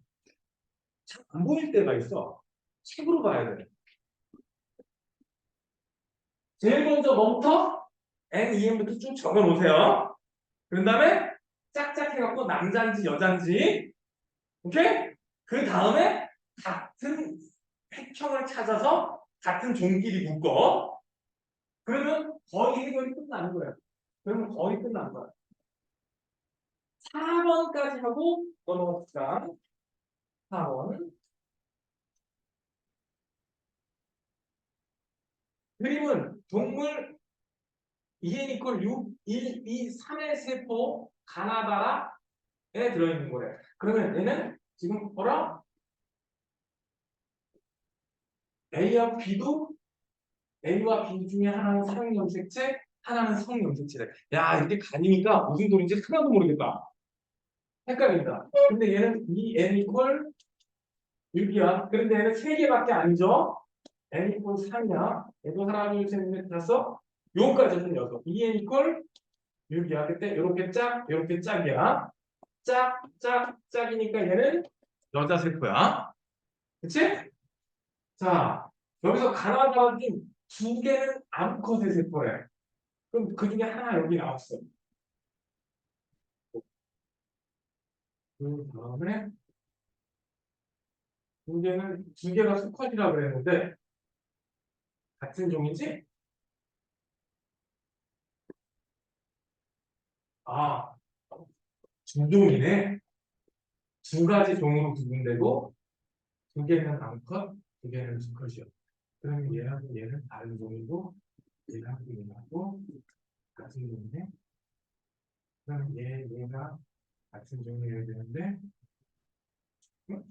잘 안 보일 때가 있어. 책으로 봐야 돼. 제일 먼저 뭐부터? N, EM부터 쭉 적어 놓으세요. 그 다음에 짝짝 해갖고 남자인지 여자인지, 오케이? 그 다음에 같은 획형을 찾아서 같은 종끼리 묶어. 그러면 거의 해결이 끝나는 거예요. 그러면 거의 끝난 거야. 4번까지 하고 넘어갑시다. 4번. 그림은 동물 EN 이퀄 6, 1, 2, 3의 세포 가나다라에 들어있는 거래. 그러면 얘는 지금 뭐라? A와 B도 A와 B 중에 하나는 상염색체, 하나는 성염색체래. 야, 이렇게 가니까 무슨 소리인지 하나도 모르겠다. 헷갈린다. 근데 얘는 이 N 이퀄 6이야. 그런데 얘는 3개밖에 안 줘. N 이퀄 3이야. 얘도 하나, 둘, 셋, 넷, 다섯. 요거까지는 6. 2N 이퀄 6이야. 그때 요렇게 짝, 요렇게 짝이야. 짝, 짝, 짝이니까 얘는 여자 세포야. 그치? 자, 여기서 가나다라딘 2개는 암컷의 세포래. 그럼 그 중에 하나 여기 나왔어. 그 다음에 2개가 수컷이라고 그랬는데 같은 종이지? 아, 두 종이네. 두 가지 종으로 구분되고 2개는 암컷, 2개는 수컷이요. 그럼 얘하고 얘는 다른 종이고 얘하고 얘하고 같은 종이네. 그럼 얘가 같은 종이어야 되는데 어?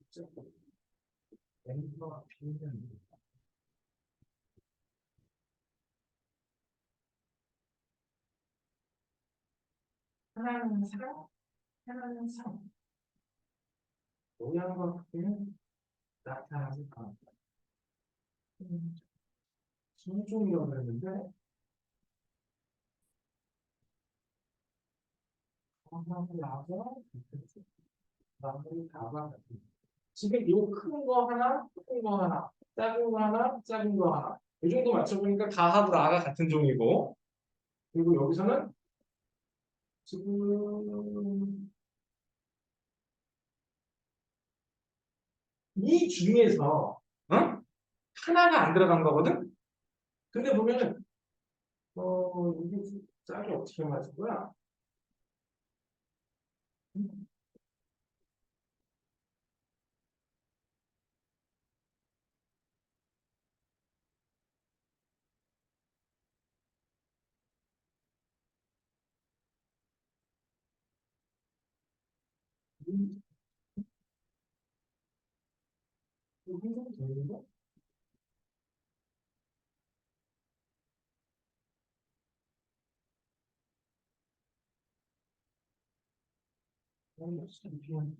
어떻게 멤버가 비는 하나는 상, 하나는 성. 모양과 크기는 나타나지 않는다. 순종이라고 했는데 하나는 나서 나머지 다가 지금 요 큰 거 하나, 큰 거 하나, 작은 거 하나, 작은 거 하나. 이 정도 맞춰보니까 가하고 라가 같은 종이고, 그리고 여기서는 지금 이 중에서 하나가 안 들어간 거거든? 근데 보면은 이게 짝이 어떻게 맞을 거야? 이 생각이 되는데? 잠시만.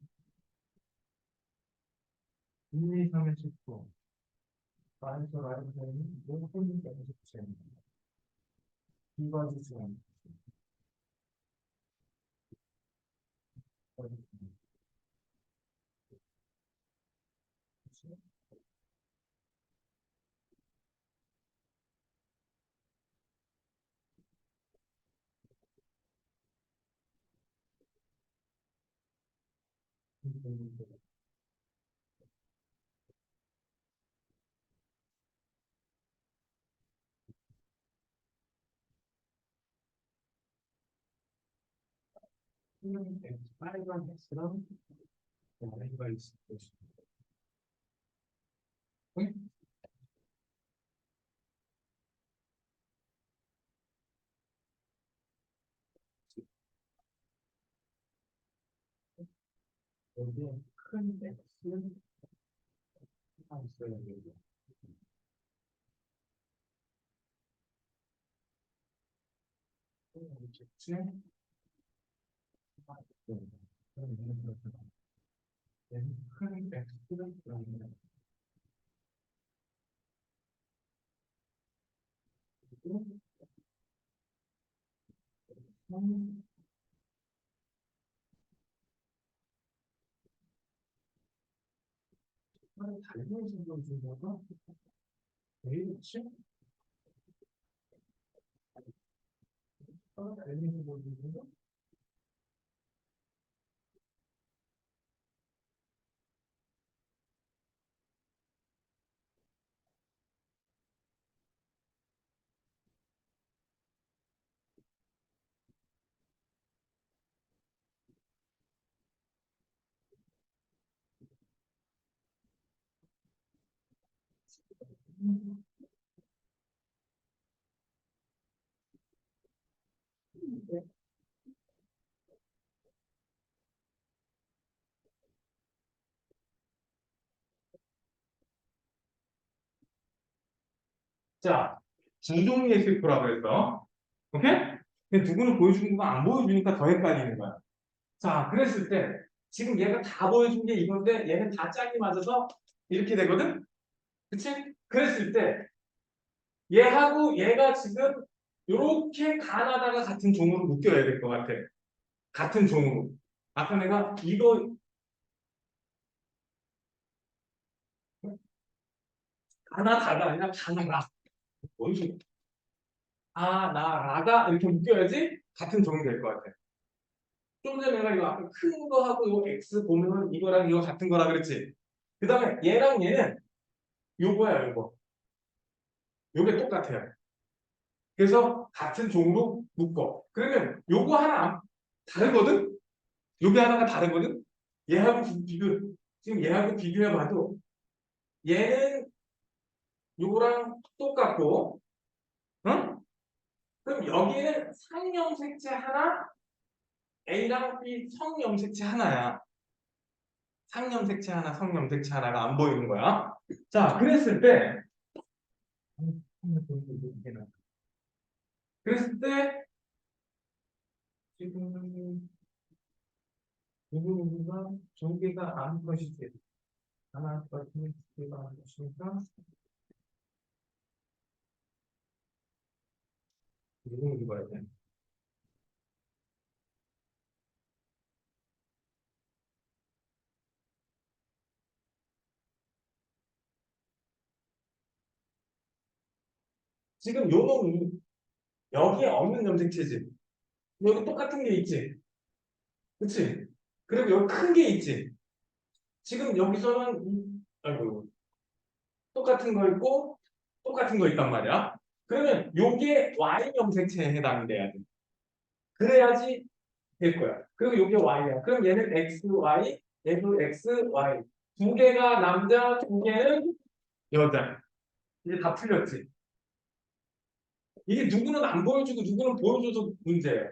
1, 2, 3의 식구. 마이너스 라인은 모든 연습체. 이번 수는 빨간 엑스랑 Y가 있을 것입니다. 응? 여기에 큰 X는 있어야 되고, 큰 X는 큰 X를 그리는 달리는 신경 중에서 H 달리는 신경 중에서 자, 두 종류의 슬프라 그랬어. 오케이? 근데 누구는 보여주는 거안 보여주니까 더 헷갈리는 거야. 자, 그랬을 때 지금 얘가 다 보여준 게 이건데 얘는 다 짝이 맞아서 이렇게 되거든? 그치? 그랬을 때 얘하고 얘가 지금 이렇게 가나다가 같은 종으로 묶여야 될 것 같아. 같은 종으로. 아까 내가 이거 가나다가 아니라 가나라. 뭔지 나가 이렇게 묶여야지 같은 종이 될 것 같아. 좀 전에 내가 이거 아까 큰 거하고 이거 X 보면 이거랑 이거 같은 거라 그랬지. 그 다음에 얘랑 얘는 요거야, 요거. 요게 똑같아요. 그래서 같은 종으로 묶어. 그러면 요거 하나 다르거든? 요게 하나가 다르거든? 얘하고 지금 얘하고 비교해봐도 얘는 요거랑 똑같고, 응? 그럼 여기는 상염색체 하나, A랑 B 성염색체 하나야. 상염색체 하나, 성염색체 하나가 안 보이는 거야. 자, 그랬을 때 지금 누구누구가 전개가 안 것이지. 하나 것이 전개가 안 것이니까 누구누구 봐야 돼. 지금 요 놈이 여기에 없는 염색체지. 여기 똑같은 게 있지. 그치? 그리고 여기 큰 게 있지. 지금 여기서는 아이고 똑같은 거 있고 똑같은 거 있단 말이야. 그러면 요게 Y 염색체에 해당이 돼야 돼. 그래야지 될 거야. 그리고 요게 Y야. 그럼 얘는 XY, 얘도 XY. 두 개가 남자, 두 개는 여자. 이제 다 풀렸지. 이게 누구는 안 보여주고 누구는 보여줘서 문제예요.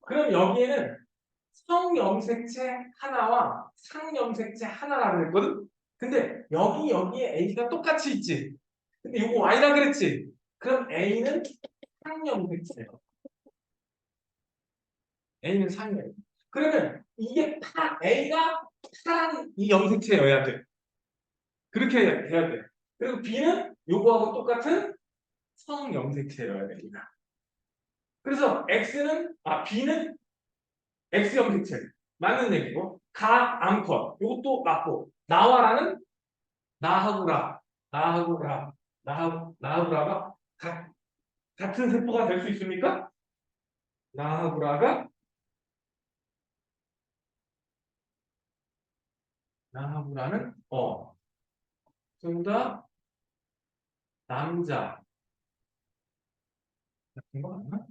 그럼 여기에는 성염색체 하나와 상염색체 하나라고 했거든? 근데 여기에 A가 똑같이 있지. 근데 이거 Y라 그랬지. 그럼 A는 상염색체예요. A는 상염. 그러면 이게 A가 파란 이 염색체여야 돼. 그렇게 해야 돼. 그리고 B는 요거하고 똑같은 성염색체여야 됩니다. 그래서 B는 X염색체. 맞는 얘기고, 암컷. 이것도 맞고, 나하고라, 나하고라가 같은 세포가 될 수 있습니까? 나하고라가, 나하고라는, 둘 다 남자. 같은 거 맞나?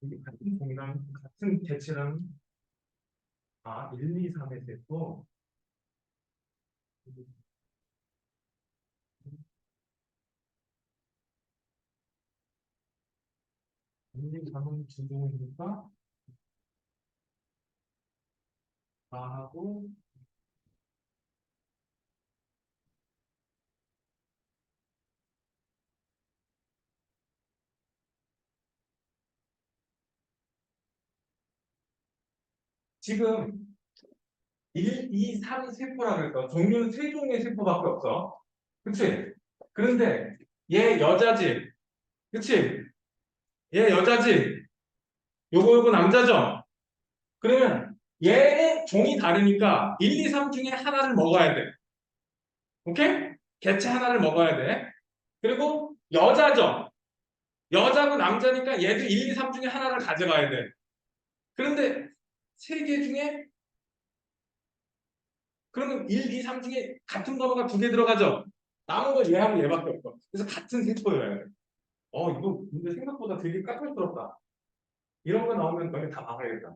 이게 같은 공간, 같은 개체라는, 1, 2, 3의 세포. 1, 2, 3은 두 종이니까 나하고 지금 1, 2, 3 세포라 그랬어. 종류는 세 종류의 세포밖에 없어. 그치? 그런데 얘 여자지. 그치? 얘 여자지. 요거 남자죠? 그러면 얘의 종이 다르니까 1, 2, 3 중에 하나를 먹어야 돼. 오케이? 개체 하나를 먹어야 돼. 그리고 여자죠? 여자고 남자니까 얘도 1, 2, 3 중에 하나를 가져가야 돼. 그런데 세 개 중에 그러면 1, 2, 3 중에 같은 번호가 두 개 들어가죠? 남은 건 얘하고 얘밖에 없어. 그래서 같은 세포여야 돼. 이거 근데 생각보다 되게 까탈스럽다. 이런 거 나오면 너네 다 막아야겠다.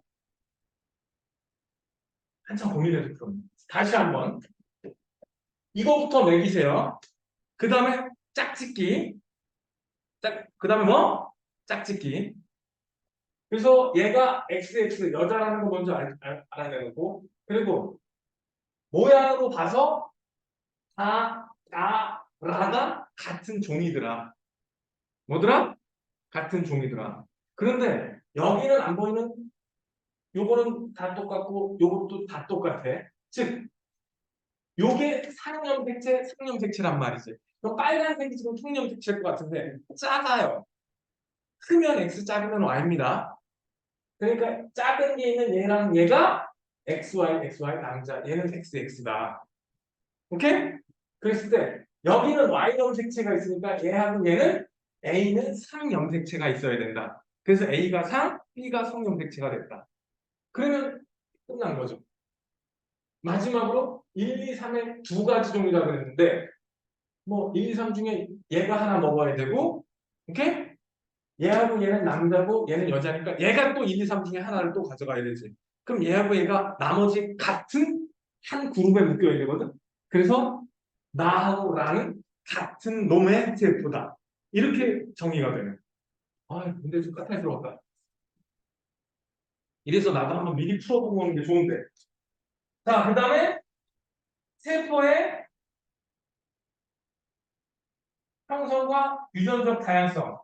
한참 고민해서 그럼. 다시 한번. 이거부터 매기세요. 그 다음에 짝짓기. 그 다음에 뭐? 짝짓기. 그래서 얘가 XX, 여자라는 거 먼저 알아내고, 그리고 모양으로 봐서 라가 같은 종이더라. 뭐더라? 같은 종이더라. 그런데 여기는 안 보이는 요거는 다 똑같고 요것도 다 똑같아. 즉 요게 상염색체, 상염색체란 말이지. 요 빨간색이 지금 통염색체일 것 같은데 작아요. 크면 X, 작으면 Y입니다. 그러니까 작은 게 있는 얘랑 얘가 XY, XY 남자, 얘는 XX다. 오케이? 그랬을 때 여기는 Y염 색체가 있으니까 얘하고 얘는 A는 상염색체가 있어야 된다. 그래서 A가 상, B가 성염색체가 됐다. 그러면 끝난 거죠. 마지막으로 1, 2, 3의 두 가지 종이라고 그랬는데 뭐 1, 2, 3 중에 얘가 하나 먹어야 되고 오케이? 얘하고 얘는 남자고 얘는 여자니까 얘가 또 1, 2, 3 중에 하나를 또 가져가야 되지. 그럼 얘하고 얘가 나머지 같은 한 그룹에 묶여야 되거든. 그래서 나하고 나는 같은 놈의 세포다. 이렇게 정의가 되는. 근데 좀 까탈스러웠다. 이래서 나도 한번 미리 풀어보고 오는 게 좋은데. 자, 그 다음에 세포의 형성과 유전적 다양성.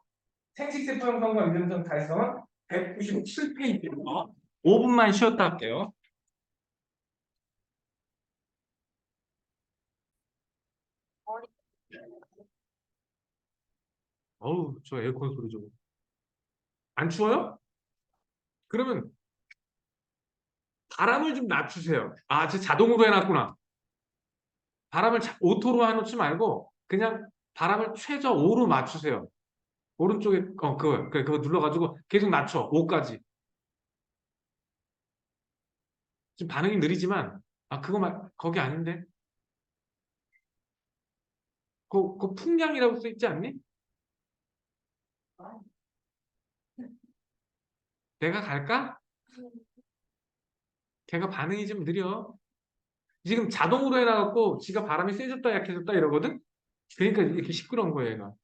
생식세포 형성과 유전적 다양성은 197페이지로 5분만 쉬었다 할게요. 어우, 저 에어컨 소리 좀. 안 추워요? 그러면 바람을 좀 낮추세요. 제 자동으로 해놨구나. 바람을 오토로 해놓지 말고 그냥 바람을 최저 5로 맞추세요. 오른쪽에 그거 눌러가지고 계속 낮춰 5까지. 지금 반응이 느리지만 거기 아닌데 그 풍량이라고 써 있지 않니? 내가 갈까? 걔가 반응이 좀 느려. 지금 자동으로 해놔갖고 지가 바람이 세졌다 약해졌다 이러거든. 그러니까 이렇게 시끄러운 거예요, 얘가.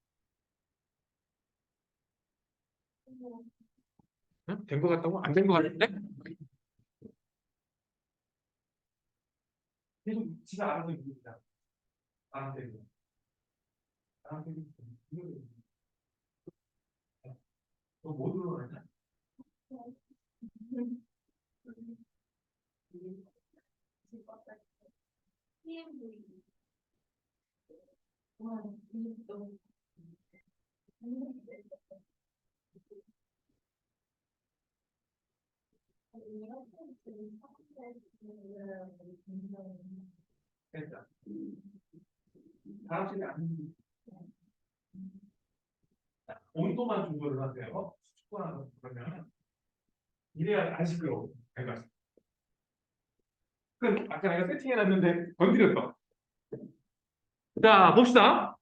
된 것 같다고? 안 된 것 같은데? 계속 지가 알아서 입니다. 나한테. 나한테. 너뭐 들어가냐? 됐다. 다음 시간에 안 온도만 조절을 하세요. 축구하는 그러면 이래야 안 시끄러워. 내가 아까 내가 세팅해놨는데 건드렸어. 자, 봅시다.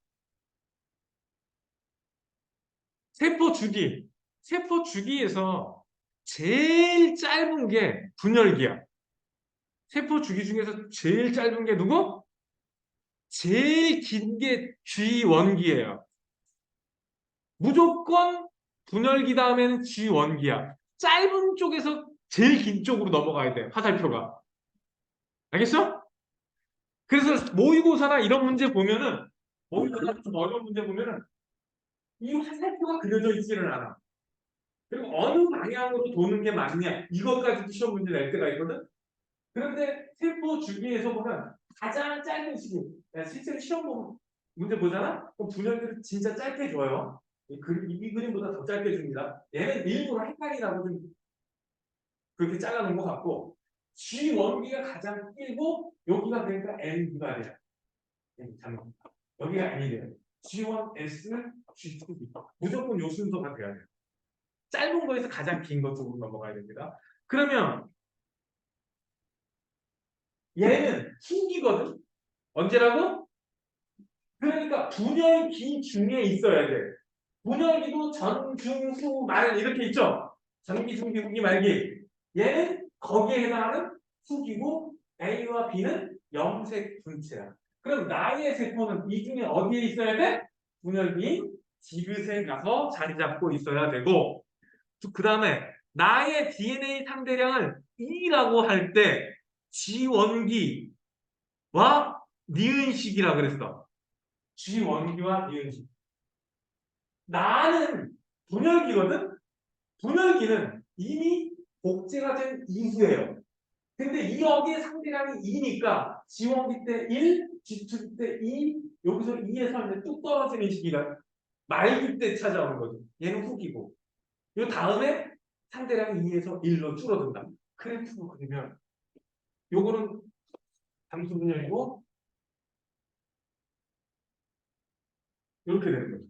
세포 주기. 세포 주기에서 제일 짧은 게 분열기야. 세포 주기 중에서 제일 짧은 게 누구? 제일 긴 게 G1기예요. 무조건 분열기 다음에는 G원기야. 짧은 쪽에서 제일 긴 쪽으로 넘어가야 돼. 화살표가. 알겠어? 그래서 모의고사나 이런 문제 보면은 모의고사 좀 어려운 문제 보면은 이 화살표가 그려져 있지를 않아. 그리고 어느 방향으로 도는 게 맞냐 이것까지도 시험 문제 낼 때가 있거든. 그런데 세포 주기에서 보면 가장 짧은 시기, 실제로 시험 보면 문제 보잖아? 그럼 분열들을 진짜 짧게 줘요. 이 그림보다 더 짧게 줍니다. 얘는 일부러 헷갈리라고 좀 그렇게 잘라놓은 것 같고, G 원기가 가장 길고 여기가 그러니까 N기가 돼요. 잠깐. 여기가 N이 돼요. G1, S, G2, 무조건 요 순서가 돼야 돼요. 짧은 거에서 가장 긴 것 쪽으로 넘어가야 됩니다. 그러면 얘는 후기거든. 언제라고? 그러니까 분열기 중에 있어야 돼. 분열기도 전, 중, 후, 말 이렇게 있죠. 전기, 중기, 후기, 말기. 얘는 거기에 해당하는 후기고 A와 B는 염색 분체야. 그럼 나의 세포는 이 중에 어디에 있어야 돼? 분열기인 지그세 가서 자리 잡고 있어야 되고, 그 다음에 나의 DNA 상대량을 E라고 할 때 G원기와 니은식이라 그랬어. G원기와 니은식. 나는 분열기거든? 분열기는 이미 복제가 된 이후예요. 근데 이 여기에 상대량이 2니까 G원기 때 1, G2기 때 2, 여기서 2에서 이제 뚝 떨어지는 시기가 말기 때 찾아오는 거죠. 얘는 후기고. 이 다음에 상대량이 2에서 1로 줄어든다. 그래프로 그리면 요거는 담수 분열이고 이렇게 되는 거죠.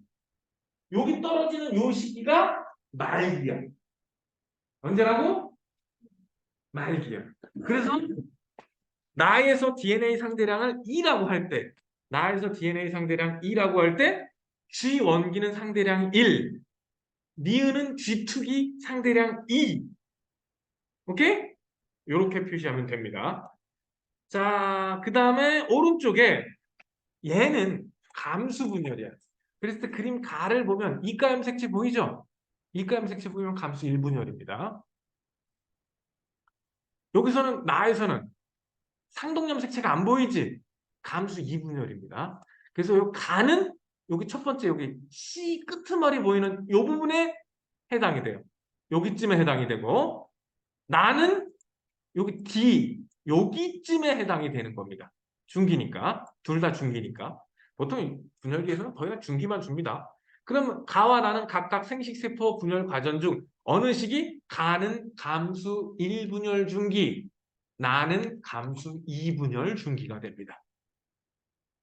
여기 떨어지는 요 시기가 말기야. 언제라고? 말기야. 그래서 나에서 DNA 상대량을 2라고 할 때, 나에서 DNA 상대량 2라고 할 때, G원기는 상대량 1, 니은은 G2기 상대량 2. 오케이? 이렇게 표시하면 됩니다. 자, 그 다음에 오른쪽에 얘는 감수 분열이야. 그래서 그림 가를 보면 이가염 색채 보이죠? 이가염 색채 보이면 감수 1분열입니다. 여기서는 나에서는 상동염 색채가 안 보이지? 감수 2분열입니다. 그래서 요 가는 여기 첫 번째 여기 C 끄트머리 보이는 요 부분에 해당이 돼요. 여기쯤에 해당이 되고 나는 여기 D 여기쯤에 해당이 되는 겁니다. 중기니까 둘 다 중기니까 보통 분열기에서는 거의 다 중기만 줍니다. 그럼 가와 나는 각각 생식세포 분열 과정 중 어느 시기? 가는 감수 1분열 중기, 나는 감수 2분열 중기가 됩니다.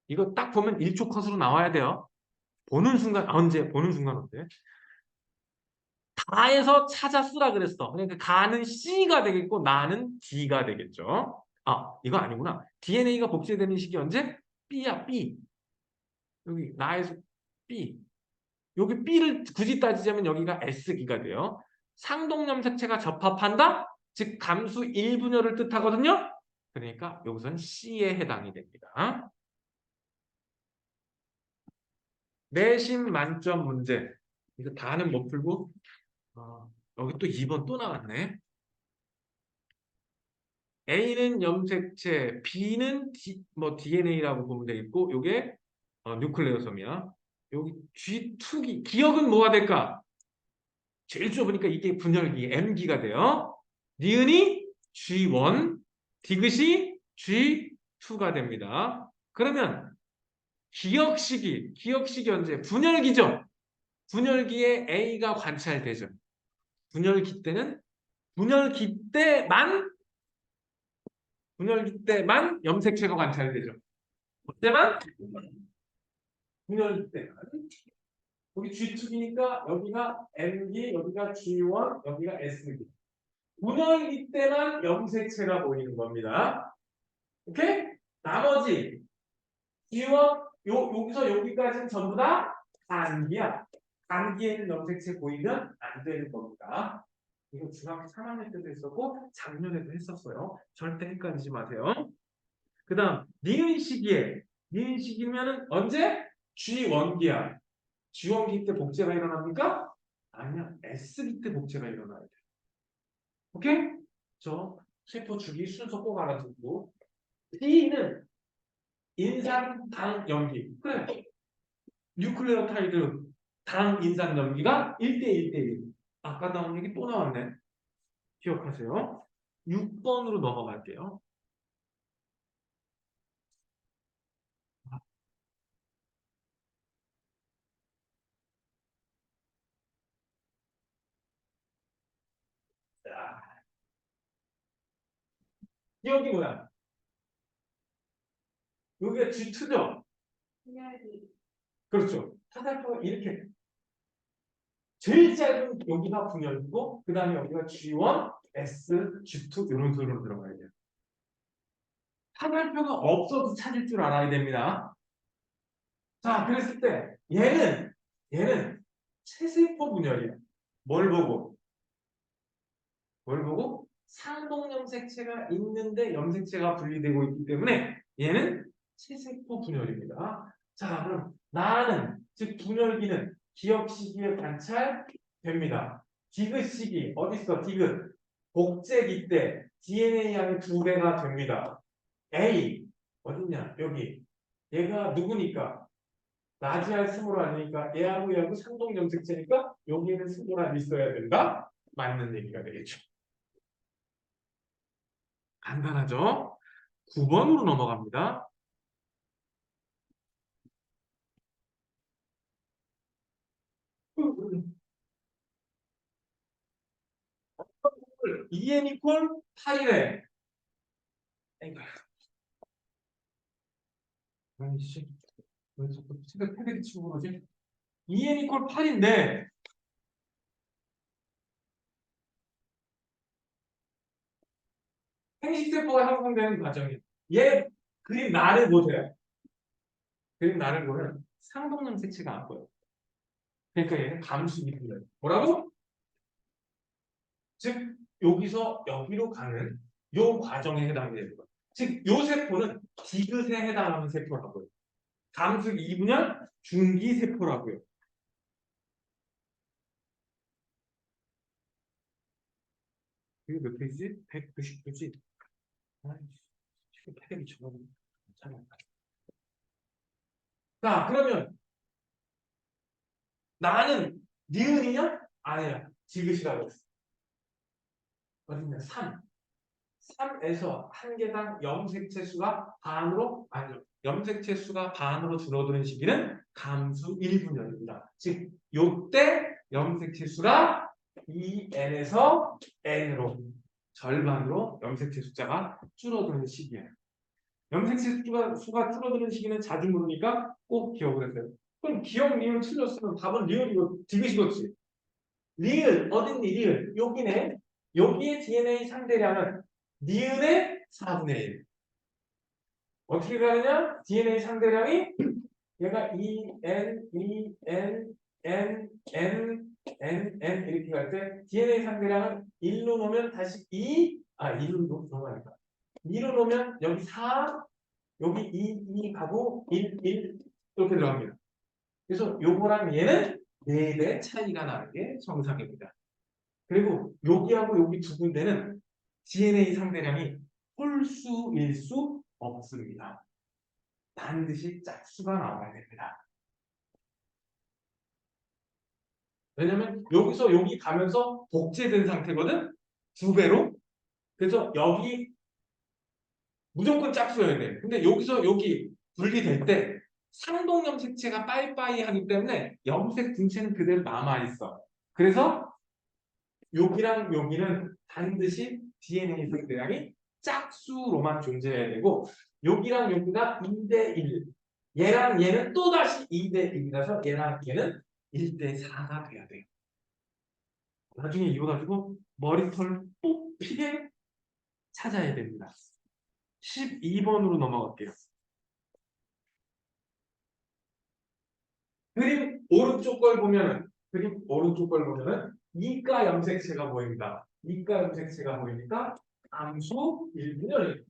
이거 딱 보면 1초 컷으로 나와야 돼요. 보는 순간 언제? 보는 순간 언제? 다에서 찾아 쓰라 그랬어. 그러니까 가는 C가 되겠고 나는 D가 되겠죠. 아, 이거 아니구나. DNA가 복제되는 시기 언제? B야, B. 여기 나에서 B. 여기 B를 굳이 따지자면 여기가 S기가 돼요. 상동염색체가 접합한다? 즉 감수 1분열을 뜻하거든요. 그러니까 여기서는 C에 해당이 됩니다. 내신 만점 문제. 이거 다는 못 풀고 여기 또 2번 또 나왔네. A는 염색체, B는 DNA라고 보면 되겠고, 요게 뉴클레오섬이야. 여기 G2기, 기억은 뭐가 될까? 제일 좁으니까 이게 분열기, M기가 돼요. 니은이 G1, 디귿이 G2가 됩니다. 그러면 기억식이 언제? 분열기죠? 분열기에 A가 관찰되죠. 분열기 때는 분열기 때만 염색체가 관찰되죠. 그때만 분열기 때만. 여기 G2기니까 여기가 M기, 여기가 G1, 여기가 S기. 분열기 때만 염색체가 보이는 겁니다. 오케이? 나머지 G1, 여기서 여기까지는 전부 다 단기야. 단기에는 염색체 보이면 안 되는 겁니다. 이거 중학교 3학년 때도 했었고 작년에도 했었어요. 절대 헷갈리지 마세요. 그 다음 니은 시기면은 언제? G1기야. G1기 때 복제가 일어납니까? 아니면 S비트 복제가 일어나야 돼. 오케이? 저 세포 주기 순서 꼭 알아두고 D는 인산, 당, 염기. 그래. 뉴클레오타이드 당, 인산, 염기가 1대 1대1. 아까 나온 얘기 또 나왔네. 기억하세요. 6번으로 넘어갈게요. 자, 기억이 뭐야? 여기가 G2죠? 분열기. 그렇죠. 화살표가 이렇게 제일 짧은 여기가 분열이고 그 다음에 여기가 G1, S, G2 이런 식으로 들어가야 돼요. 화살표가 없어도 찾을 줄 알아야 됩니다. 자, 그랬을 때 얘는 체세포 분열이야. 뭘 보고? 뭘 보고? 상동 염색체가 있는데 염색체가 분리되고 있기 때문에 얘는 체세포 분열입니다. 자, 그럼 나는 즉 분열기는 기억 시기에 관찰됩니다. 디귿 시기 어디 있어? 디귿 복제기 때 DNA 양이 2배가 됩니다. A 어딨냐? 여기 얘가 누구니까? 나지알 스모랄이니까 얘하고 상동 염색체니까 여기에는 스모랄이 있어야 된다. 맞는 얘기가 되겠죠. 간단하죠? 9번으로 넘어갑니다. EN 이퀄 8이래. 아이씨, 왜 자꾸 생각 패대기 치고 그러지? EN 이퀄 8인데 생식세포가 형성되는 과정이 얘 그림 나를 보세요. 그림 나를 보면 상동염 색채가 안 보여. 그러니까 얘는 감수기 불러요. 뭐라고? 즉 여기서 여기로 가는 요 과정에 해당이 되는 거예요. 즉 요 세포는 디귿에 해당하는 세포라고요. 감수기 2분열 중기 세포라고요. 이게 몇 페이지? 199지? 아이씨, 패대기 쳐가지고. 자, 그러면 나는 니은이냐? 아니야. 디귿이라고 했어. 어딨냐? 3. 3에서 한 개당 염색체 수가 반으로, 아니요. 염색체 수가 반으로 줄어드는 시기는 감수 1분열입니다. 즉, 요때 염색체 수가 2n에서 n으로 절반으로 염색체 숫자가 줄어드는 시기예요. 염색체 수가 줄어드는 시기는 자주 물으니까 꼭 기억을 하세요. 그럼 기억 리을 틀렸으면 답은 리을이고 디귿이겠지. 리을 어딨니 리을 여기네. 여기에 DNA 상대량은 니은의 4분의 1. 어떻게 가느냐? DNA 상대량이 얘가 N, N, N, N 이렇게 갈 때 DNA 상대량은 1로 놓으면 다시 1로 놓으니까 2로 놓으면 여기 4, 여기 2 가고 1 이렇게 들어갑니다. 그래서 요거랑 얘는 4배 차이가 나는 게 정상입니다. 그리고 여기하고 여기 두 군데는 DNA 상대량이 홀수일 수 없습니다. 반드시 짝수가 나와야 됩니다. 왜냐면 여기서 여기 가면서 복제된 상태거든? 2배로. 그래서 여기 무조건 짝수여야 돼. 근데 여기서 여기 분리될 때 상동 염색체가 빠이빠이 하기 때문에 염색 분체는 그대로 남아있어. 그래서 여기랑 여기는 반드시 DNA 상대량이 짝수로만 존재해야 되고 여기랑 여기가 2대1 얘랑 얘는 또다시 2대1이라서 얘랑 얘는 1대4가 돼야 돼요. 나중에 이거 가지고 머리털 뽑히게 찾아야 됩니다. 12번으로 넘어갈게요. 그림 오른쪽 걸 보면은 이가 염색체가 보입니다. 이가 염색체가 보이니까 암수 1분열이에요.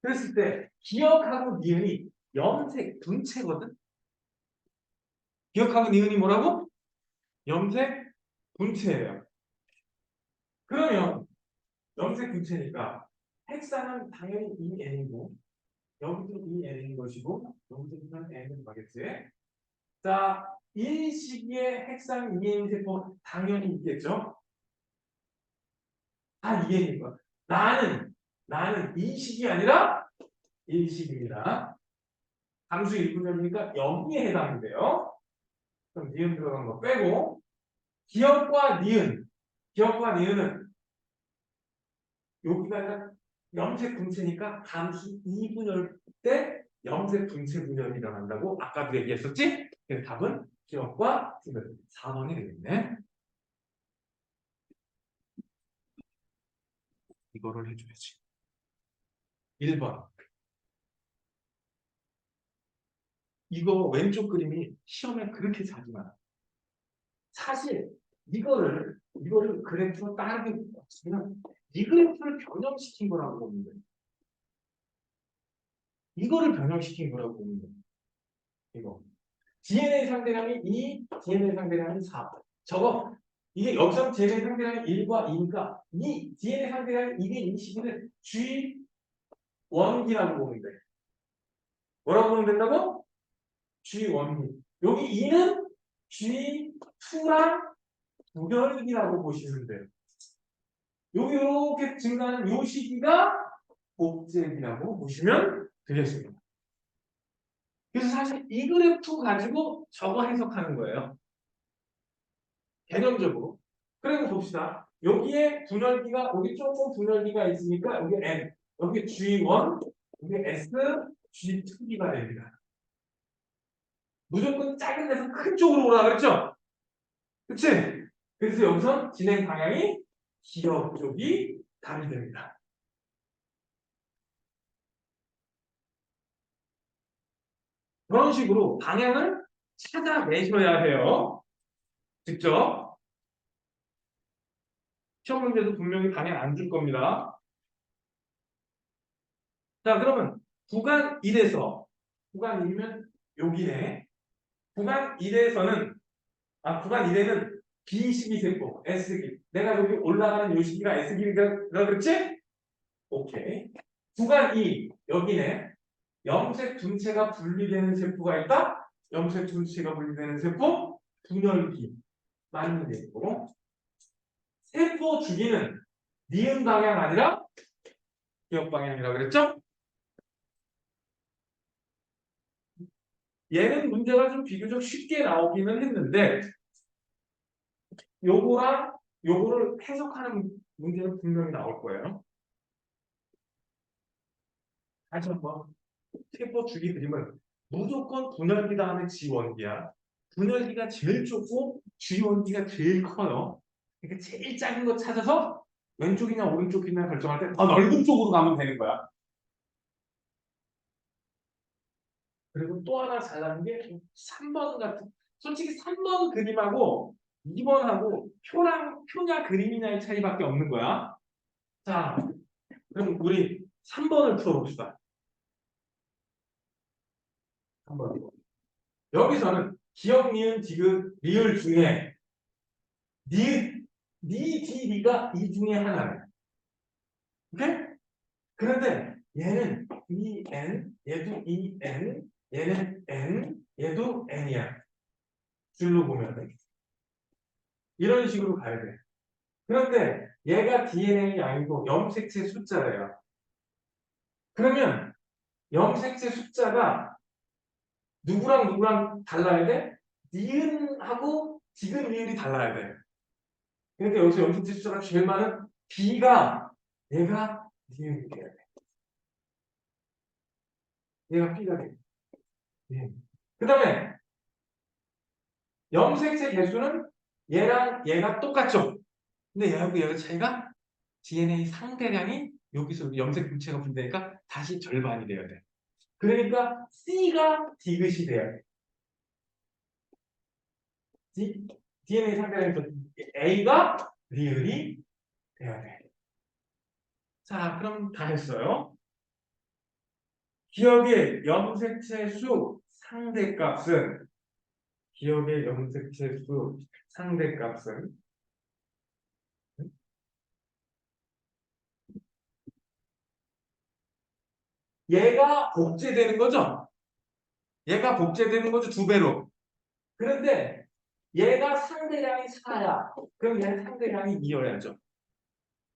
그랬을 때 기억하고 니은이 염색 분체거든. 기억하고 니은이 뭐라고? 염색 분체예요. 그러면 염색 분체니까 핵산은 당연히 EN이고 여기도 EN인 것이고 여기도 N은 가겠지. 자, 이 시기에 핵산 EN 세포 당연히 있겠죠. 다 EN이고 나는 이 시기 아니라 이 시기입니다. 함수 1분열이니까 여기에 해당인데요. 그럼 니은 들어간 거 빼고 기억과 니은은 여기가 아니라 염색 분체니까 함수 2분열 때 염색 분체 분열이 일어난다고 아까도 얘기했었지? 그래서 답은 기억과 니은 4번이 되겠네. 이거를 해줘야지. 1번. 이거 왼쪽 그림이 시험에 그렇게 자주 나와. 사실 이거를 그래프로 따르게 그냥 이 그래프를 변형시킨 거라고 보면 돼. 이거를 변형시킨 거라고 보면 돼. 이거. DNA 상대량이 2, DNA 상대량이 4. 저거 이게 여기서 DNA 상대량이 1과 2니까 이 DNA 상대량이 2인 이 시기는 G1기라고 보면 돼. 뭐라고 보면 된다고? G1기. 여기 2는 G2랑 무결기라고 보시면 돼요. 여기 이렇게 증가하는 요 시기가 곱셈이라고 보시면 되겠습니다. 그래서 사실 이 그래프 가지고 저거 해석하는 거예요. 개념적으로. 그리고 봅시다. 여기에 분열기가 여기 조금 분열기가 있으니까 여기 N, 여기 G1, 여기 S, G2기가 됩니다. 무조건 작은 데서 큰 쪽으로 오라 그랬죠? 그치? 그래서 여기서 진행 방향이 기억 쪽이 답이 됩니다. 그런 식으로 방향을 찾아내셔야 해요. 직접. 시험 문제도 분명히 방향 안 줄 겁니다. 자, 그러면 구간 1에서 구간 1이면 여기네. 구간 1에는 B시기 세포, S기. 내가 여기 올라가는 요 시기가 S기가 그랬지? 오케이. 구간 2, 여기네. 염색 분체가 분리되는 세포가 있다? 염색 분체가 분리되는 세포, 분열기. 많이 돼 있고. 세포 주기는 니은 방향 아니라 기억 방향이라고 그랬죠? 얘는 문제가 좀 비교적 쉽게 나오기는 했는데 요거랑 요거를 해석하는 문제는 분명히 나올 거예요. 다시 한번 세포 주기 그림은 무조건 분열기 다음에 지원기야. 분열기가 제일 좁고 지원기가 제일 커요. 그러니까 제일 작은 거 찾아서 왼쪽이냐 오른쪽이냐 결정할 때 더 넓은 쪽으로 가면 되는 거야. 그리고 또 하나 잘하는 게 3번 같은 솔직히 3번 그림하고 2번하고 표냐 그림이냐의 차이밖에 없는 거야. 자, 그럼 우리 3번을 풀어봅시다. 3번. 여기서는 기억, 니은, 디귿, 리을 중에 니, 디가 이 중에 하나래. 오케이? 그런데 얘는 EN, 얘도 EN, 얘는 N, 얘도 N이야. 줄로 보면 이런 식으로 가야 돼. 그런데 얘가 DNA이 아니고 염색체 숫자래요. 그러면 염색체 숫자가 누구랑 달라야 돼? 니은하고 디귿, 리을이 달라야 돼. 그러니까 여기서 염색체 숫자가 제일 많은 B가 얘가 니은이 돼야 돼. 얘가 B가 돼. 네. 그 다음에 염색체 개수는 얘랑 얘가 똑같죠? 근데 얘하고 얘가 차이가 DNA 상대량이 여기서 염색 분체가 분대니까 다시 절반이 돼야 돼. 그러니까 C가 디귿이 돼야 돼. DNA 상대량에서 A가 리을이 돼야 돼. 자, 그럼 다 했어요. 기억의 염색체 수 상대값은 기억의 염색체 수 상대값은 얘가 복제되는 거죠? 얘가 복제되는 거죠, 두 배로. 그런데 얘가 상대량이 4야. 그럼 얘는 상대량이 2여야죠.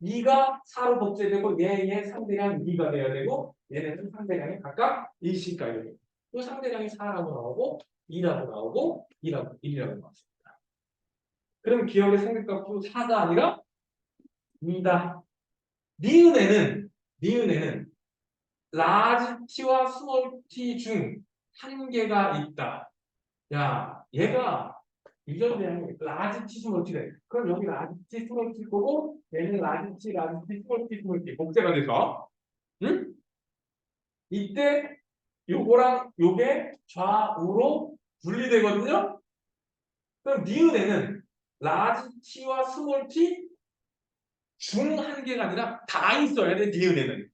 2가 4로 복제되고 얘의 상대량이 2가 돼야 되고 얘네는 상대량이 각각 1씩 가야 돼요. 또 상대량이 4라고 나오고 2라고 나오고 1이라고 나왔습니다. 그럼 기억의 상대값도 4가 아니라 2다. 니은에는 라지 t와 스몰 t 중 한 개가 있다. 야, 얘가 유전 대항이 라지 t 스몰 t래. 그럼 여기 라지 t 스몰 t 거고 얘는 라지 t 스몰 t 스몰 t 복제가 돼서 응? 이때 요거랑 요게 좌우로 분리되거든요. 그럼 니은에는 라지 t와 스몰 t 중 한 개가 아니라 다 있어야 돼. 니은에는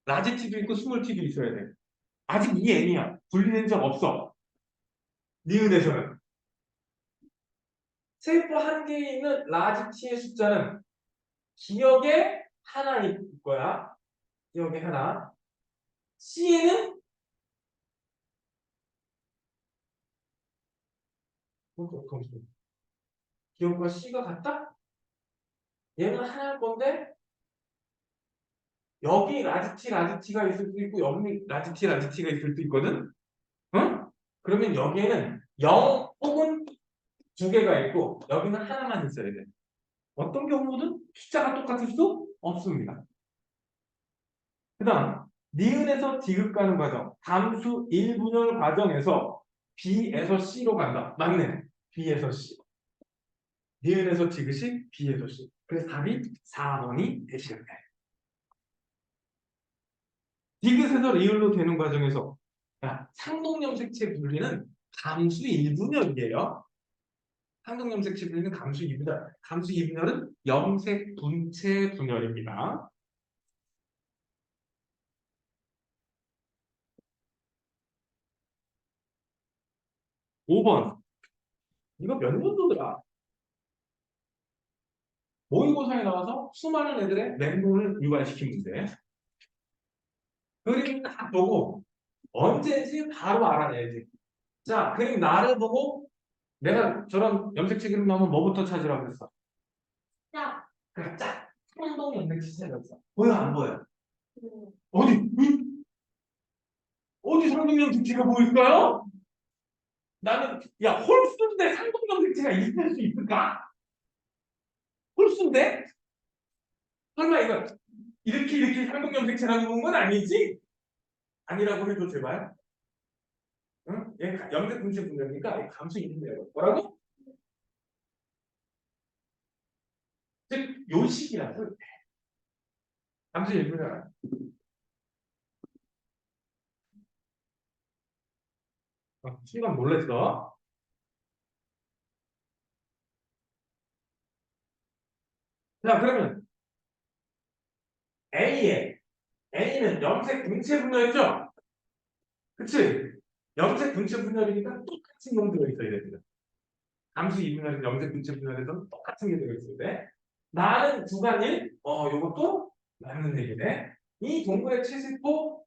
라지 t도 있고 스몰 t도 있어야 돼. 아직 이 n이야. 분리된 적 없어. 니은에서는 세포 한 개에 있는 라지 t의 숫자는 기억에 하나일 거야. 기억에 하나. C에는 기억과 C가 같다? 얘는 하나일 건데 여기 라지 T가 있을 수도 있고 여기 라지 T가 있을 수도 있거든. 응? 그러면 여기에는 0 혹은 두 개가 있고 여기는 하나만 있어야 돼. 어떤 경우든 숫자가 똑같을 수 없습니다. 그 다음 니은에서 디귿 가는 과정 함수 1분열 과정에서 B에서 C로 간다. 맞네. B에서 C. 니은에서 디귿이 B에서 C. 그래서 답이 4번이 되시겠네. 디귿에서 리을로 되는 과정에서 상동염색체 분리는 감수 1분열이에요. 상동염색체 분리는 감수 2분열. 감수 2분열은 염색 분체 분열입니다. 5번. 이거 몇 년도더라? 모의고사에 나와서 수많은 애들의 맹목을 유발시킨 문제. 그림 딱 보고 언제인지 바로 알아내야지. 자, 그림 나를 보고 내가 저런 염색체 그림 나오면 뭐부터 찾으라고 했어? 짝. 그래, 짝. 상동 염색체 찾았어. 보여, 안 보여? 음. 어디? 어디 상동 염색체가 보일까요? 나는 야 홀수인데 상동 염색체가 있을 수 있을까? 홀수인데? 설마 이거 이렇게 상동 염색체라고 본 건 아니지? 아니라고 해도 제발. 응? 얘 염색 분체 분열이니까 감수 있는데요. 뭐라고? 즉 요식이라고 감수 일분열. 순간 놀랬어. 자 그러면 A는 염색 분체 분열이죠? 그치? 염색 분체 분열이니까 똑같은 놈 들어있어야 됩니다. 함수 이분열은 염색 분체 분열에서 똑같은 게 들어있을 때 나는 주간일 요것도 맞는 얘기네. 이 동물의 체세포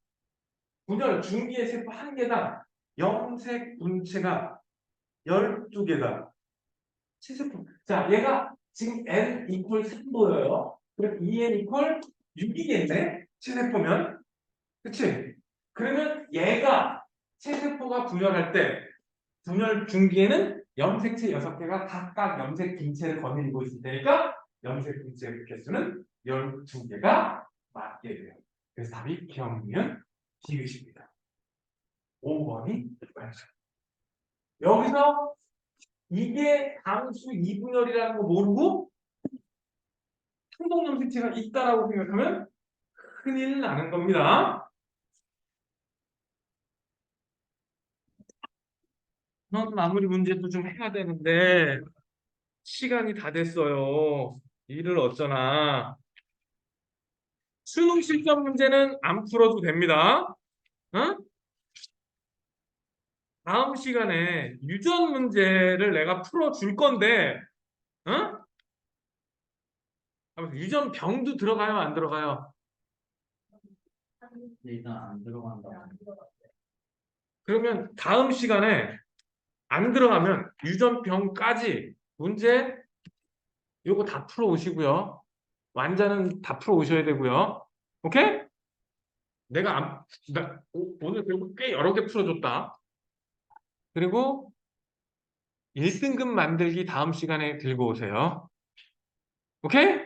분열 중기의 세포 한 개당 염색 분체가 12개다. 체세포. 자, 얘가 지금 n 이퀄 3 보여요. 그럼 2n 이퀄 6이겠네? 체세포면. 그치? 그러면 얘가 체세포가 분열할 때 분열 중기에는 염색체 6개가 각각 염색 분체를 거느리고 있을 테니까 염색 분체 개수는 12개가 맞게 돼요. 그래서 답이 기억면 디귿입니다. 5번이 맞죠. 여기서 이게 함수 2분열이라는 거 모르고 상동 염색체가 있다라고 생각하면 큰일 나는 겁니다. 마무리 문제도 좀 해야 되는데 시간이 다 됐어요. 일을 어쩌나. 수능 실전 문제는 안 풀어도 됩니다. 응? 다음 시간에 유전 문제를 내가 풀어줄 건데, 응? 유전 병도 들어가요, 안 들어가요? 일단 안 들어간다. 그러면 다음 시간에 안 들어가면 유전병까지 문제 요거 다 풀어 오시고요. 완자는 다 풀어 오셔야 되고요. 오케이? 오늘 그리고 꽤 여러 개 풀어줬다. 그리고 1등급 만들기 다음 시간에 들고 오세요. 오케이?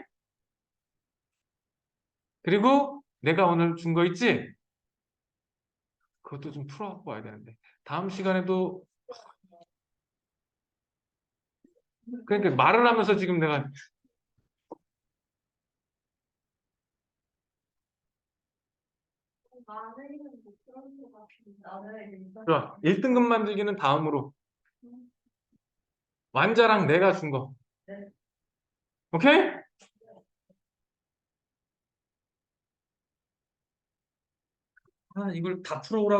그리고 내가 오늘 준 거 있지? 그것도 좀 풀어갖고 와야 되는데. 다음 시간에도 그러니까 말을 하면서 지금 내가 나는 못 그런 것 같은데. 나는 좋아. 1등급 만들기는 다음으로 완자랑 내가 준 거. 네. 오케이? 아, 이걸 다 풀어오라고